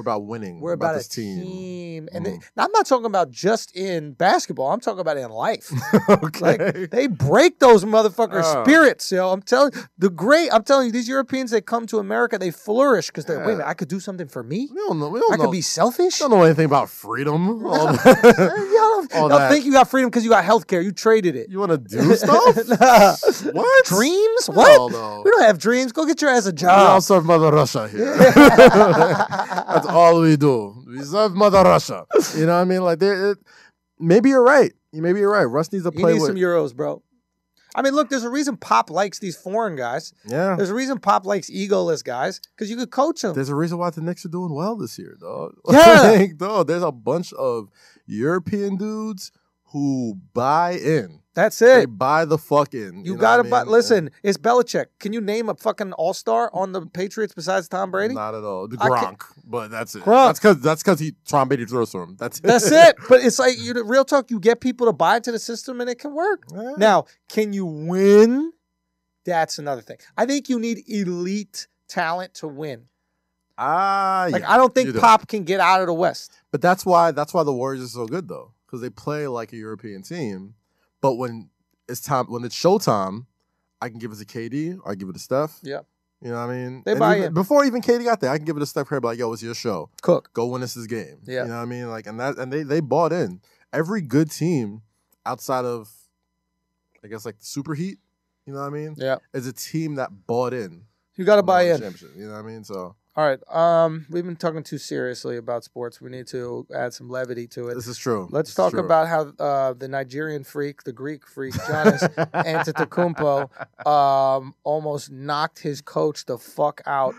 about winning. We're about this a team. And Mm-hmm. I'm not talking about just in basketball. I'm talking about in life. Okay. Like, they break those motherfuckers' spirits, yo. I'm telling you, these Europeans, they come to America, they flourish because they're, wait a minute, I could do something for me? We don't know. I could be selfish? Don't know anything about freedom. Y'all think you got freedom because you got healthcare. You traded it. You want to do stuff? What? Dreams? What? No. We don't have dreams. Go get your ass a We all job. serve Mother Russia here. That's all we do. We serve Mother Russia. You know what I mean? Like, maybe you're right. Maybe you're right. Russ needs to play You need with some Euros, bro. I mean, look, there's a reason Pop likes these foreign guys. Yeah. There's a reason Pop likes egoless guys because you could coach them. There's a reason why the Knicks are doing well this year, dog. Yeah. Like, dog, there's a bunch of European dudes who buy in. That's They it. buy the fuck in. You know gotta what I buy. mean? Listen, it's Belichick. Can you name a fucking all-star on the Patriots besides Tom Brady? Not at all. The I Gronk, but that's it. Gronk. That's because Tom Brady throws to him. That's it. That's it. But it's like, real talk, you get people to buy into the system and it can work. Yeah. Now, can you win? That's another thing. I think you need elite talent to win. Yeah, I don't think you do. Pop can get out of the West. But that's why the Warriors are so good though, because they play like a European team. But when it's showtime, I can give it to KD or I give it to Steph. Yeah. You know what I mean? They And buy even, in. Before even KD got there, I can give it to Steph Curry, like, yo, it's your show. Cook. Go win us this game. Yeah. You know what I mean? Like, and they bought in. Every good team outside of, I guess, like the Super Heat, you know what I mean? Yeah. Is a team that bought in. You got to buy in. Championship, you know what I mean? So. All right. We've been talking too seriously about sports. We need to add some levity to it. This is true. Let's talk about how the Nigerian freak, the Greek freak, Giannis Antetokounmpo, almost knocked his coach the fuck out.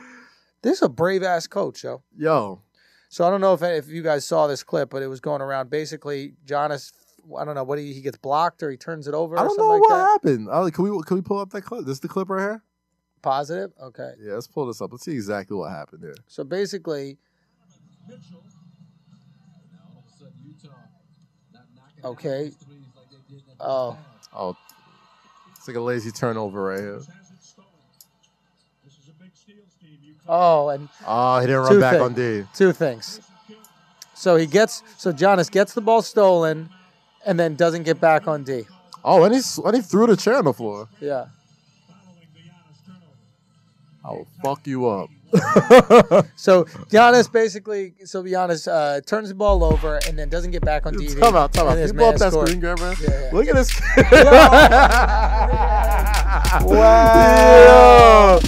This is a brave ass coach, yo. Yo. So I don't know if you guys saw this clip, but it was going around. Basically, Giannis, I don't know what he gets blocked or he turns it over. I or don't something know like what that. happened. Can we pull up that clip? This is the clip right here. Positive? Okay. Yeah, let's pull this up. Let's see exactly what happened here. So basically, okay. Oh, It's like a lazy turnover right here. oh, and Oh, he didn't run back on D. two things. So Giannis gets the ball stolen, and then doesn't get back on D. Oh, and he threw the chair on the floor. Yeah. I will fuck you up. So Giannis turns the ball over and then doesn't get back on D. Time out. And Can his you pull up man that scored. screen grabber? Yeah. Look at this. Wow.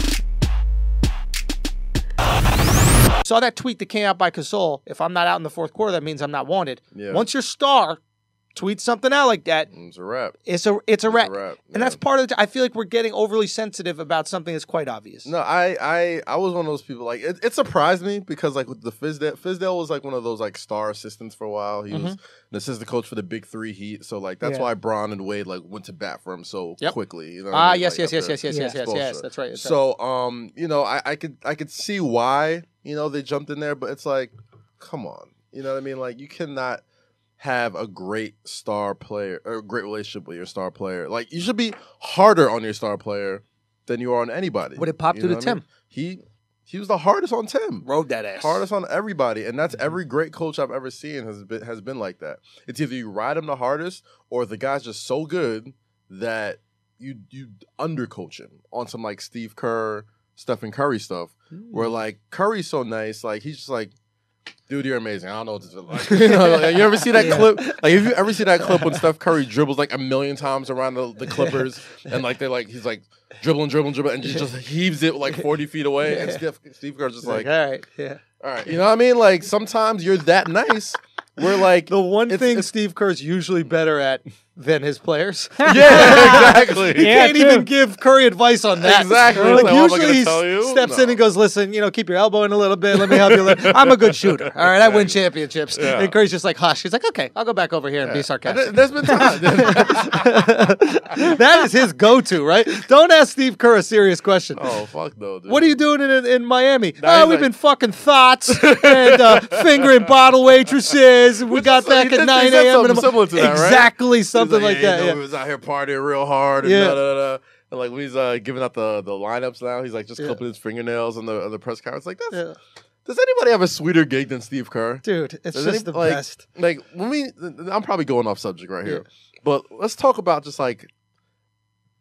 Saw that tweet that came out by Gasol. If I'm not out in the fourth quarter, that means I'm not wanted. Yeah. Once your star tweets something out like that, It's a wrap. it's a wrap. Yeah. And that's part of it. I feel like we're getting overly sensitive about something that's quite obvious. No, I was one of those people. Like it surprised me because like with the Fizdale was like one of those like star assistants for a while. He was an assistant coach for the Big Three Heat. So like that's why Bron and Wade like went to bat for him so quickly. You know what I mean? Yes. Like, Yes. exposure. That's right. So you know, I could see why, you know, they jumped in there, but it's like, come on. You know what I mean? Like you cannot have a great star player or a great relationship with your star player. Like you should be harder on your star player than you are on anybody. What did Pop do to Tim? He was the hardest on Tim. Rode that ass. Hardest on everybody. And that's every great coach I've ever seen has been like that. It's either you ride him the hardest or the guy's just so good that you undercoach him on some like Steve Kerr, Stephen Curry stuff. Where like Curry's so nice, like he's just like, dude, you're amazing. I don't know what this is like. You know, like, you ever see that clip? Like, if you ever see that clip when Steph Curry dribbles like a million times around the Clippers, and like he's like dribbling, and just heaves it like 40 feet away, and Steve Kerr's just like, all right, you know what I mean? Like sometimes you're that nice. We're like the one thing Steve Kerr's usually better at than his players. Yeah, exactly. He can't even give Curry advice on that. Exactly. Like, Like, usually he steps in and goes, listen, keep your elbow in a little bit. Let me help you. I'm a good shooter. All right, I win championships. Yeah. And Curry's just like, hush. He's like, okay, I'll go back over here and be sarcastic. There's been times. That is his go-to, right? Don't ask Steve Kerr a serious question. Oh, fuck no, dude. What are you doing in Miami? Nah, We've been fucking thoughts and fingering bottle waitresses. We got back at 9 a.m. Similar to that, right? Exactly, something like that. He was out here partying real hard. And And like when he's giving out the lineups now, he's like just clipping his fingernails on the press conference. Like, does anybody have a sweeter gig than Steve Kerr? Dude, it's just the like, best. Like I'm probably going off subject right here, but let's talk about just like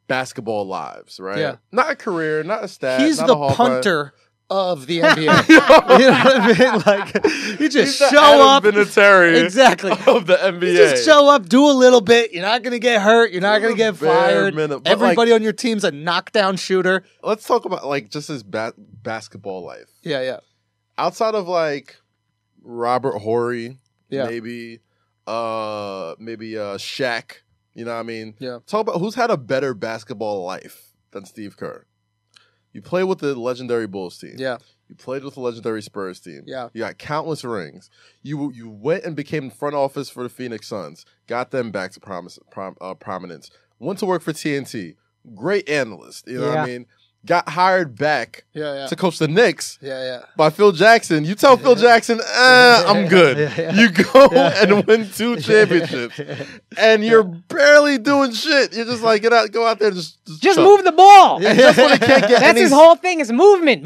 basketball lives, right? Yeah. Not a career, not a stat. He's not the a punter of the NBA. You know what I mean? Like, you just He's the show up. Adam Vinatieri Exactly. of the NBA. You just show up, do a little bit. You're not going to get hurt. You're not going to get fired. Everybody on your team's a knockdown shooter. Let's talk about like just his basketball life. Yeah. Outside of like Robert Horry, Yeah. maybe Shaq. You know what I mean? Yeah. Talk about who's had a better basketball life than Steve Kerr. You played with the legendary Bulls team. Yeah. You played with the legendary Spurs team. Yeah. You got countless rings. You went and became front office for the Phoenix Suns. Got them back to prominence. Went to work for TNT. Great analyst. You know what I mean? Got hired back to coach the Knicks by Phil Jackson. You tell Phil Jackson, I'm good. You go and win 2 championships. And you're barely doing shit. You're just like, go out there and just move the ball. And just when it can't get That's his whole thing is movement.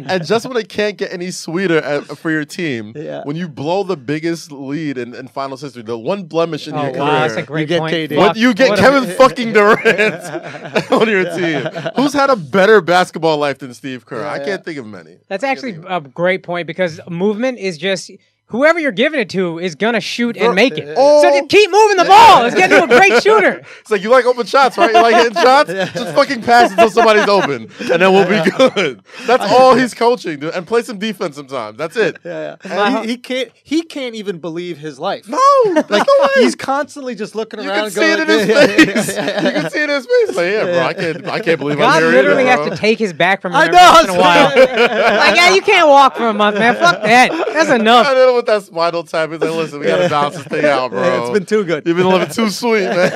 And just when it can't get any sweeter for your team, when you blow the biggest lead in finals history, the one blemish in your career. Wow, that's a great point. KD. You get Kevin fucking Durant on your team. Who's had a better basketball life than Steve Kerr? I can't think of many. That's actually a great point because movement is just whoever you're giving it to is gonna shoot and make it. So just keep moving the ball. It's getting to a great shooter. It's like you like open shots, right? You like hitting shots? Just fucking pass until somebody's open, and then we'll be good. That's all he's coaching, dude. And play some defense sometimes. That's it. And he can't even believe his life. No, like he's constantly just looking around. You can see it in his face. You can see it in his face. Like, bro, I can't believe God I'm here. literally either, has to take his back from him I every know. once in a while. Like, you can't walk for a month, man. Fuck that. That's enough. I don't know what that spinal tap is. Like, listen, we gotta balance this thing out, bro. It's been too good. You've been living too sweet, man.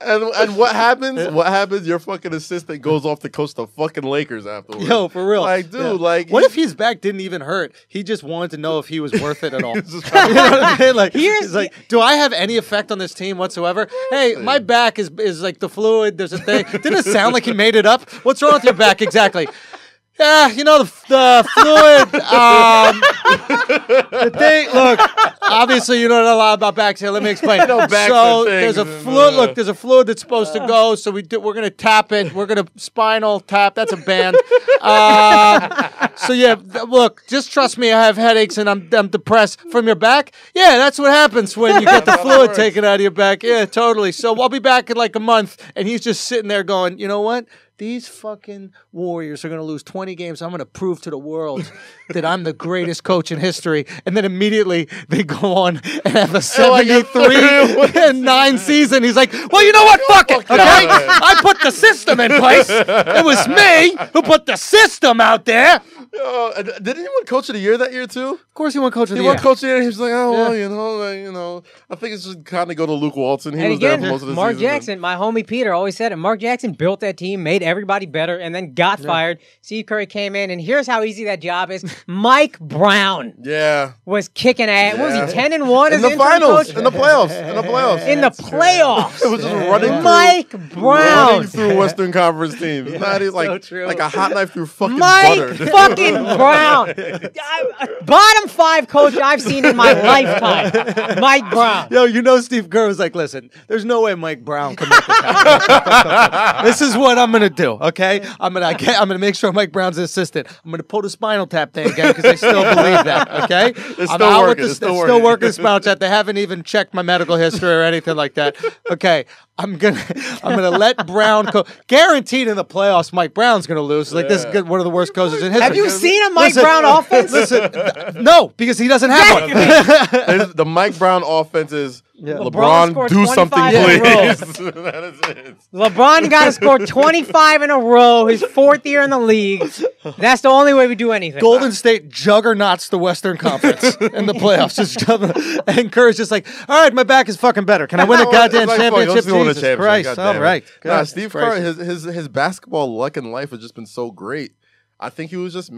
and what happens? What happens? Your fucking assistant goes off to coach the fucking Lakers afterwards. Yo, for real. Like, dude, like, what if his back didn't even hurt? He just wanted to know if he was worth it at all. You know what I mean? Like, he's like, do I have any effect on this team whatsoever? Hey, my back is like the fluid. There's a thing. Didn't it sound like he made it up? What's wrong with your back exactly? Yeah, the fluid. The thing. Look, obviously you don't know a lot about backs here. Let me explain. There's a fluid. Look, there's a fluid that's supposed to go. So we're gonna tap it. We're gonna spinal tap. That's a band. So yeah, look, just trust me. I have headaches and I'm depressed from your back. Yeah, that's what happens when you get the fluid taken out of your back. Yeah, totally. So I'll be back in like a month, and he's just sitting there going, you know what? These fucking Warriors are going to lose 20 games. I'm going to prove to the world that I'm the greatest coach in history. And then immediately they go on and have a 73-9 season. He's like, well, you know what? Fuck it. Okay? I put the system in place. It was me who put the system out there. Did anyone coach of the year that year too? Of course he won coach of the year. He won coach of the year. He was like, well, I think it's just kind of go to Luke Walton. He was there for most of the Mark season. Jackson, my homie Peter always said it. Mark Jackson built that team, made everybody better, and then got fired. Steve Curry came in, and here's how easy that job is. Mike Brown was kicking ass. What was he, 10-1 in the finals, in the playoffs. In the playoffs. It was just running Running through Western Conference teams. He's like a hot knife through fucking butter. Fucking Brown. Bottom 5 coach I've seen in my lifetime. Mike Brown. Yo, Steve Kerr was like, listen, there's no way Mike Brown can make this happen. This is what I'm gonna do, okay? I'm gonna make sure Mike Brown's an assistant. I'm gonna pull the spinal tap thing again because I still believe that, okay? It's still working the spinal tap. They haven't even checked my medical history or anything like that. Okay, I'm gonna let Brown go. Guaranteed in the playoffs, Mike Brown's gonna lose. Like this is one of the worst coaches in history. Have you seen a Mike Brown offense? Listen, no, because he doesn't have one. The Mike Brown offense is LeBron do something, please. That is it. LeBron got to score 25 in a row, his 4th year in the league. That's the only way we do anything. Golden State juggernauts the Western Conference in the playoffs. And Kerr's just like, all right, my back is fucking better. Can I win a goddamn championship? Jesus Christ. All right. Nah, Steve Kerr, his basketball luck in life has just been so great. I think he was just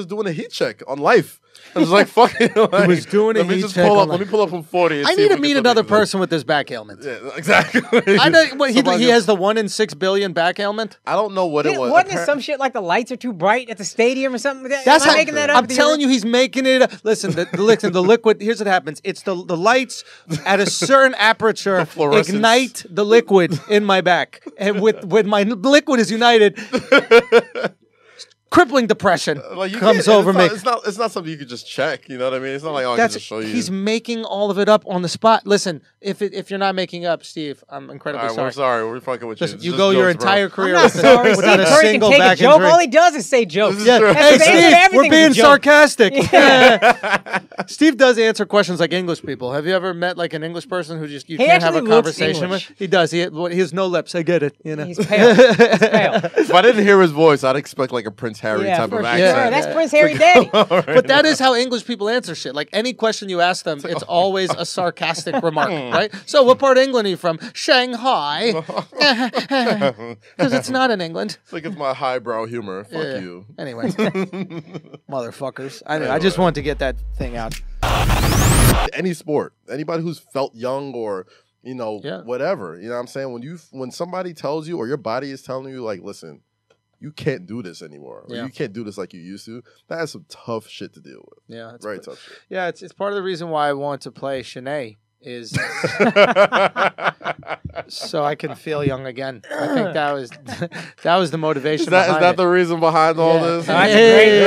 doing a heat check on life. I was like, fuck it. Like, he was doing a heat check. Let me pull up from 40. I need to meet another person with this back ailment. Yeah, exactly. I know he has the 1 in 6 billion back ailment. I don't know what it was. Wasn't it some shit like the lights are too bright at the stadium or something? That's how, making that up. I'm telling you, he's making it. Listen, the liquid. Here's what happens. It's the lights at a certain aperture ignite the liquid in my back, and with my liquid is united. Crippling depression comes over me. It's not something you could just check. You know what I mean? It's not like I can just show you. He's making all of it up on the spot. Listen, if you're not making up, Steve, I'm incredibly sorry. We're sorry. We're fucking with you. You go your entire career without a single back joke. injury. All he does is say jokes. Yeah. Hey, Steve, we're being sarcastic. Steve does answer questions like English people. Have you ever met like an English person who just you can't have a conversation with? He does. He has no lips. I get it. You know. He's pale. If I didn't hear his voice, I'd expect like a Prince Harry type of accent. Sure. That's Prince Harry Day. But that is how English people answer shit. Like any question you ask them, it's always a sarcastic remark, right? So what part of England are you from? Shanghai. Because it's not in England. It's like it's my highbrow humor. Fuck you. Anyway. Motherfuckers. I just wanted to get that thing out. Any sport. Anybody who's felt young or, whatever. You know what I'm saying? When somebody tells you or your body is telling you, like, listen, you can't do this anymore. Or you can't do this like you used to. That is some tough shit to deal with. Yeah. Very tough shit. Yeah, it's part of the reason why I want to play Shanae is so I can feel young again. I think that was the motivation. Is that the reason behind all this? That's great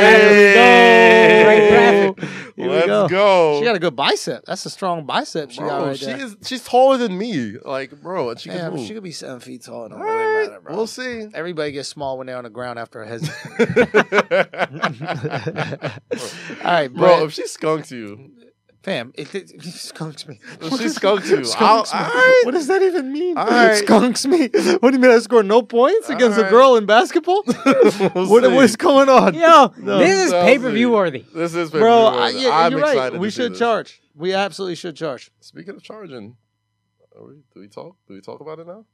graphic. Let's go. She got a good bicep. That's a strong bicep she got right there. She's taller than me. Like, bro, and she can move. She could be 7 feet tall. It don't really matter, bro. We'll see. Everybody gets small when they're on the ground after a hesitation. All right, bro. If she skunks you. Fam, it skunks me. She skunks you. Skunks me. What does that even mean? Skunks me. What do you mean I score no points against a girl in basketball? What is going on? Yo, this is pay-per-view worthy. This is pay-per-view worthy. You're right. We should charge. We absolutely should charge. Speaking of charging, do we talk about it now?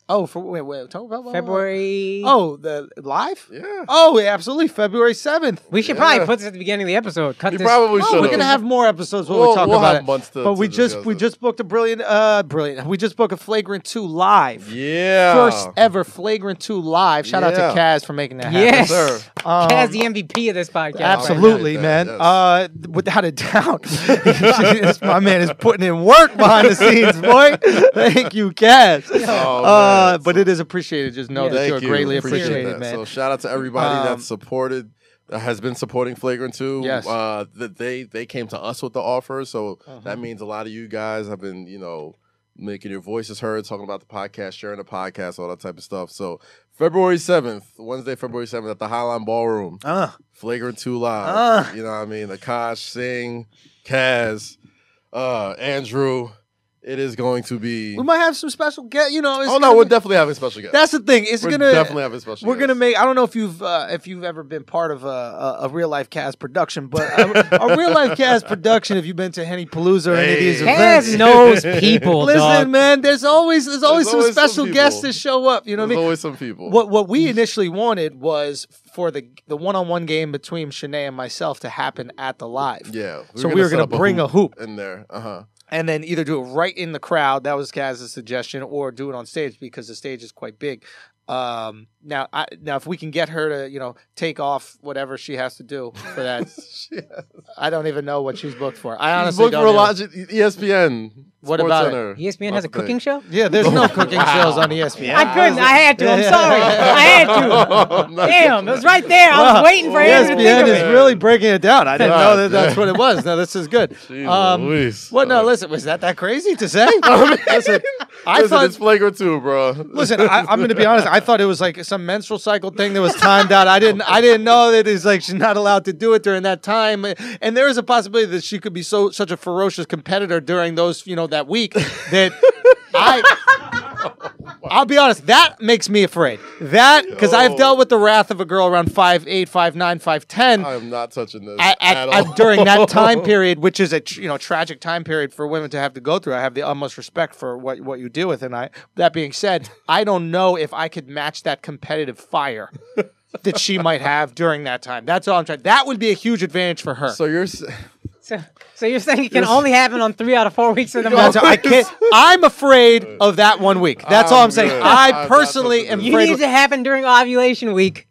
Oh, wait, talk about February. Oh, the live? Yeah. Oh, yeah, absolutely. February 7th. We should probably put this at the beginning of the episode. Cut this. Probably should. We're gonna have more episodes where we talk about it. But we just booked a brilliant. We just booked a Flagrant 2 live. Yeah. First ever Flagrant 2 live. Shout out to Kaz for making that happen. Yes. Sir. Kaz, the MVP of this podcast. Absolutely, right man. Yes. Without a doubt, my man is putting in work behind the scenes, boy. Thank you, Kaz. But it is appreciated. Just know that you're greatly appreciated, man. So shout out to everybody that has been supporting Flagrant 2. Yes. That they came to us with the offer. So that means a lot of you guys have been, making your voices heard, talking about the podcast, sharing the podcast, all that type of stuff. So Wednesday, February 7th at the Highline Ballroom. Flagrant 2 live. You know what I mean? Akash, Singh, Kaz, Andrew. It is going to be. We might have some special guests. We're definitely having special guests. That's the thing. Definitely having special. We're gonna make. I don't know if you've ever been part of a real life cast production, but a real life cast production. If you've been to Henny Palooza or any of these events, Kaz knows people. Listen, man. There's always some special guests that show up. You know what I mean? There's always some people. What we initially wanted was for the one-on-one game between Shanae and myself to happen at the live. Yeah. So we were gonna bring a hoop in there. And then either do it right in the crowd, that was Kaz's suggestion, or do it on stage because the stage is quite big. Now if we can get her to take off whatever she has to do for that, I don't even know what she's booked for. I honestly booked don't for a lot. ESPN. What about Center. ESPN has a cooking show? Yeah, there's no cooking shows on ESPN. I couldn't. I had to. I'm sorry. I had to. Damn, it was right there. I was waiting for him to think ESPN of is it. really breaking it down. I didn't know that's what it was. No, this is good. Listen, was that crazy to say? Listen, I thought it's Flagrant 2, bro. Listen, I'm going to be honest. I thought it was like some menstrual cycle thing that was timed out. I didn't know that it's like she's not allowed to do it during that time. And there is a possibility that she could be such a ferocious competitor during those, that week that I'll be honest, that makes me afraid. That, because I've dealt with the wrath of a girl around 5'8", 5'9", 5'10". I am not touching this at all. During that time period, which is a tragic time period for women to have to go through. I have the utmost respect for what you deal with. And that being said, I don't know if I could match that competitive fire that she might have during that time. That's all I'm trying. That would be a huge advantage for her. So you're... So you're saying it can only happen on 3 out of 4 weeks of the month? I'm afraid of that 1 week. That's all I'm saying. I personally am afraid. You need it to happen during ovulation week.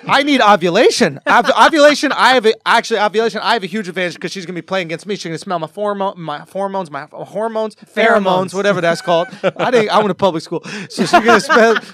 I need ovulation. Ovulation. I have a huge advantage because she's gonna be playing against me. She's gonna smell my hormones, pheromones, whatever that's called. I went to public school, so she's gonna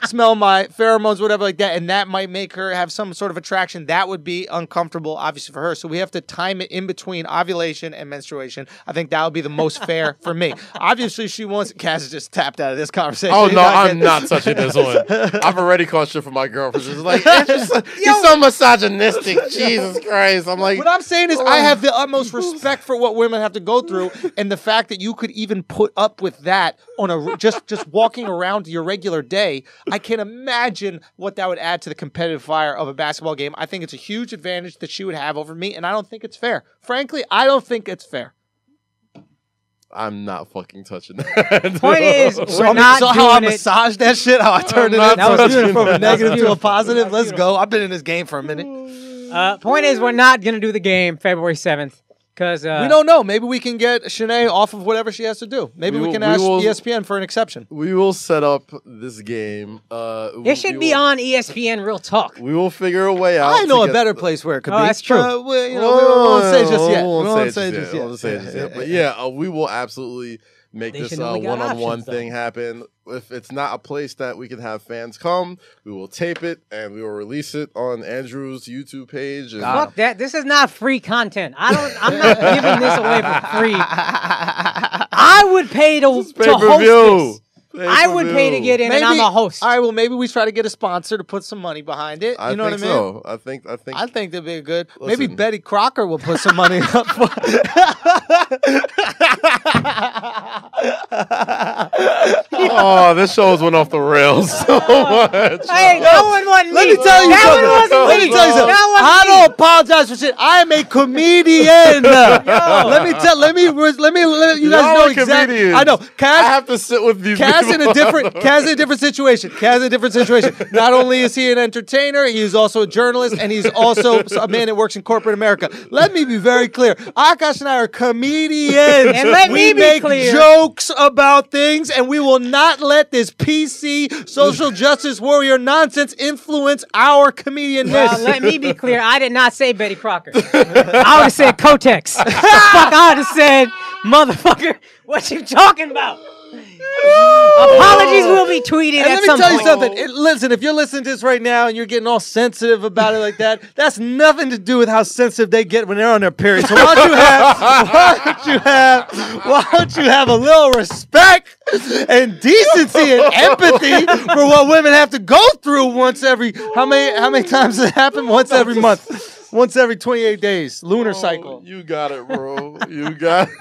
smell my pheromones, whatever like that, and that might make her have some sort of attraction. That would be uncomfortable, obviously for her. So we have to time it in between ovulation and menstruation. I think that would be the most fair for me. Obviously, she wants. Cass is just tapped out of this conversation. Oh no, I'm not touching this one. I've already caught shit from my girlfriend. She's like, he's so misogynistic. Jesus Christ. I'm like, what I'm saying is, I have the utmost respect for what women have to go through, and the fact that you could even put up with that on a just walking around your regular day. I can't imagine what that would add to the competitive fire of a basketball game. I think it's a huge advantage that she would have over me, and I don't think it's fair. Frankly, I don't think it's fair. I'm not fucking touching that. Point is, we're not doing how I it. massaged that shit, how I turned it That was beautiful. from a negative to a positive. Let's go. I've been in this game for a minute. Point is, we're not going to do the game February 7th. Because we don't know. Maybe we can get Shanae off of whatever she has to do. Maybe we can ask ESPN for an exception. We will set up this game. It should be on ESPN Real Talk. We will figure a way out. I know a better place where it could be. That's true. We won't say just yet. We won't say just yet. But yeah, we will absolutely make this one-on-one thing happen. If it's not a place that we can have fans come, we will tape it and we will release it on Andrew's YouTube page. And fuck that! This is not free content. I'm not giving this away for free. I would pay to host this. I would pay to get in, and I'm a host. All right, well, maybe we try to get a sponsor to put some money behind it. You know what I mean? So. I think that'd be good. Listen. Maybe Betty Crocker will put some money up for Oh, this show's went off the rails so much. Hey, no one wasn't me. Let me tell you something. I don't apologize for shit. I am a comedian. Let me you guys know exactly. I know. I have to sit with these people. Kaz in a different situation. Not only is he an entertainer, he is also a journalist, and he's also a man that works in corporate America. Let me be very clear. Akash and I are comedians. And let me be clear. We make jokes about things, and we will not let this PC social justice warrior nonsense influence our comedianness. Well, let me be clear. I did not say Betty Crocker. I would have said Kotex. Fuck, I would have said, motherfucker, what you talking about? Apologies will be tweeted at some point. Let me tell you something. Listen, if you're listening to this right now and you're getting all sensitive about it like that, that's nothing to do with how sensitive they get when they're on their period. So why don't you have a little respect and decency and empathy for what women have to go through once every how many times does it happen? Once every month. Once every 28 days. Lunar cycle. You got it, bro. You got it.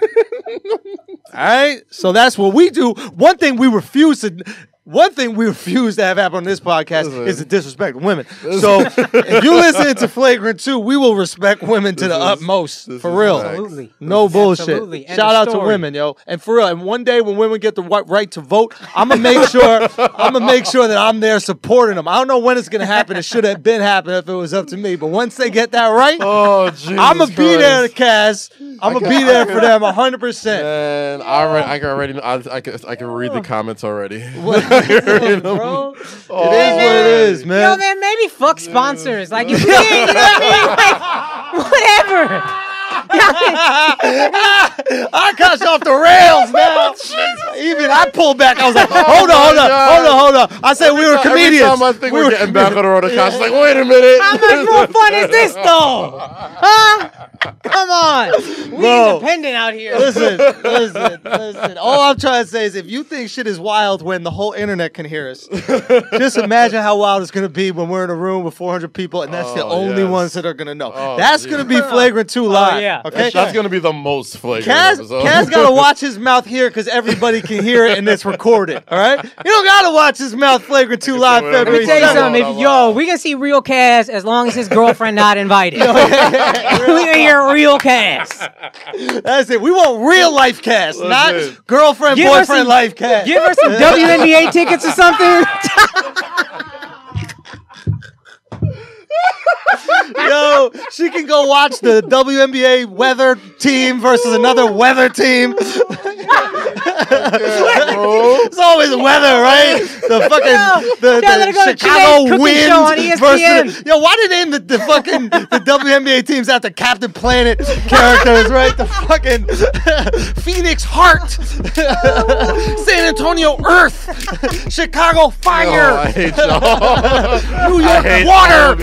All right, so that's what we do. One thing we refuse to have happen on this podcast is to disrespect women. So if you listen to Flagrant 2, we will respect women to the utmost. For real. Absolutely. No bullshit. Absolutely. Shout out to women, yo. And for real, and one day when women get the right to vote, I'm gonna make sure that I'm there supporting them. I don't know when it's gonna happen. It should have been happening if it was up to me. But once they get that right, I'm gonna be there to Kaz. I'm gonna be there for them 100%. Man, I can read the comments already. Bro. It is what it is, man. Yo, man, maybe fuck sponsors. Like, you know what I mean? Like, whatever. I got you off the rails now. Even I pulled back. I was like, hold on. I said we were comedians. Every time I think we're getting back on the road, the cops like, wait a minute. How much more fun is this though? Huh? Come on. We independent out here. Listen. All I'm trying to say is if you think shit is wild when the whole internet can hear us, just imagine how wild it's going to be when we're in a room with 400 people and that's the only ones that are going to know. That's going to be Flagrant 2 live. Yeah. Okay? That's going to be the most flagrant episode. Kaz got to watch his mouth here because everybody can hear it and it's recorded. All right? You don't got to watch his mouth Flagrant 2 live Let February me tell you 7th. something. We can see real Kaz as long as his girlfriend not invited. We can hear real Kaz. That's it. We want real life Kaz, not girlfriend, boyfriend life Kaz. Give her some WNBA tickets or something. Yo, she can go watch the WNBA weather team versus another weather team. It's always weather, right? The fucking the Chicago winds versus why did they name the WNBA teams after Captain Planet characters, right? The fucking Phoenix Heart, San Antonio Earth, Chicago Fire, I hate y'all. New York Water.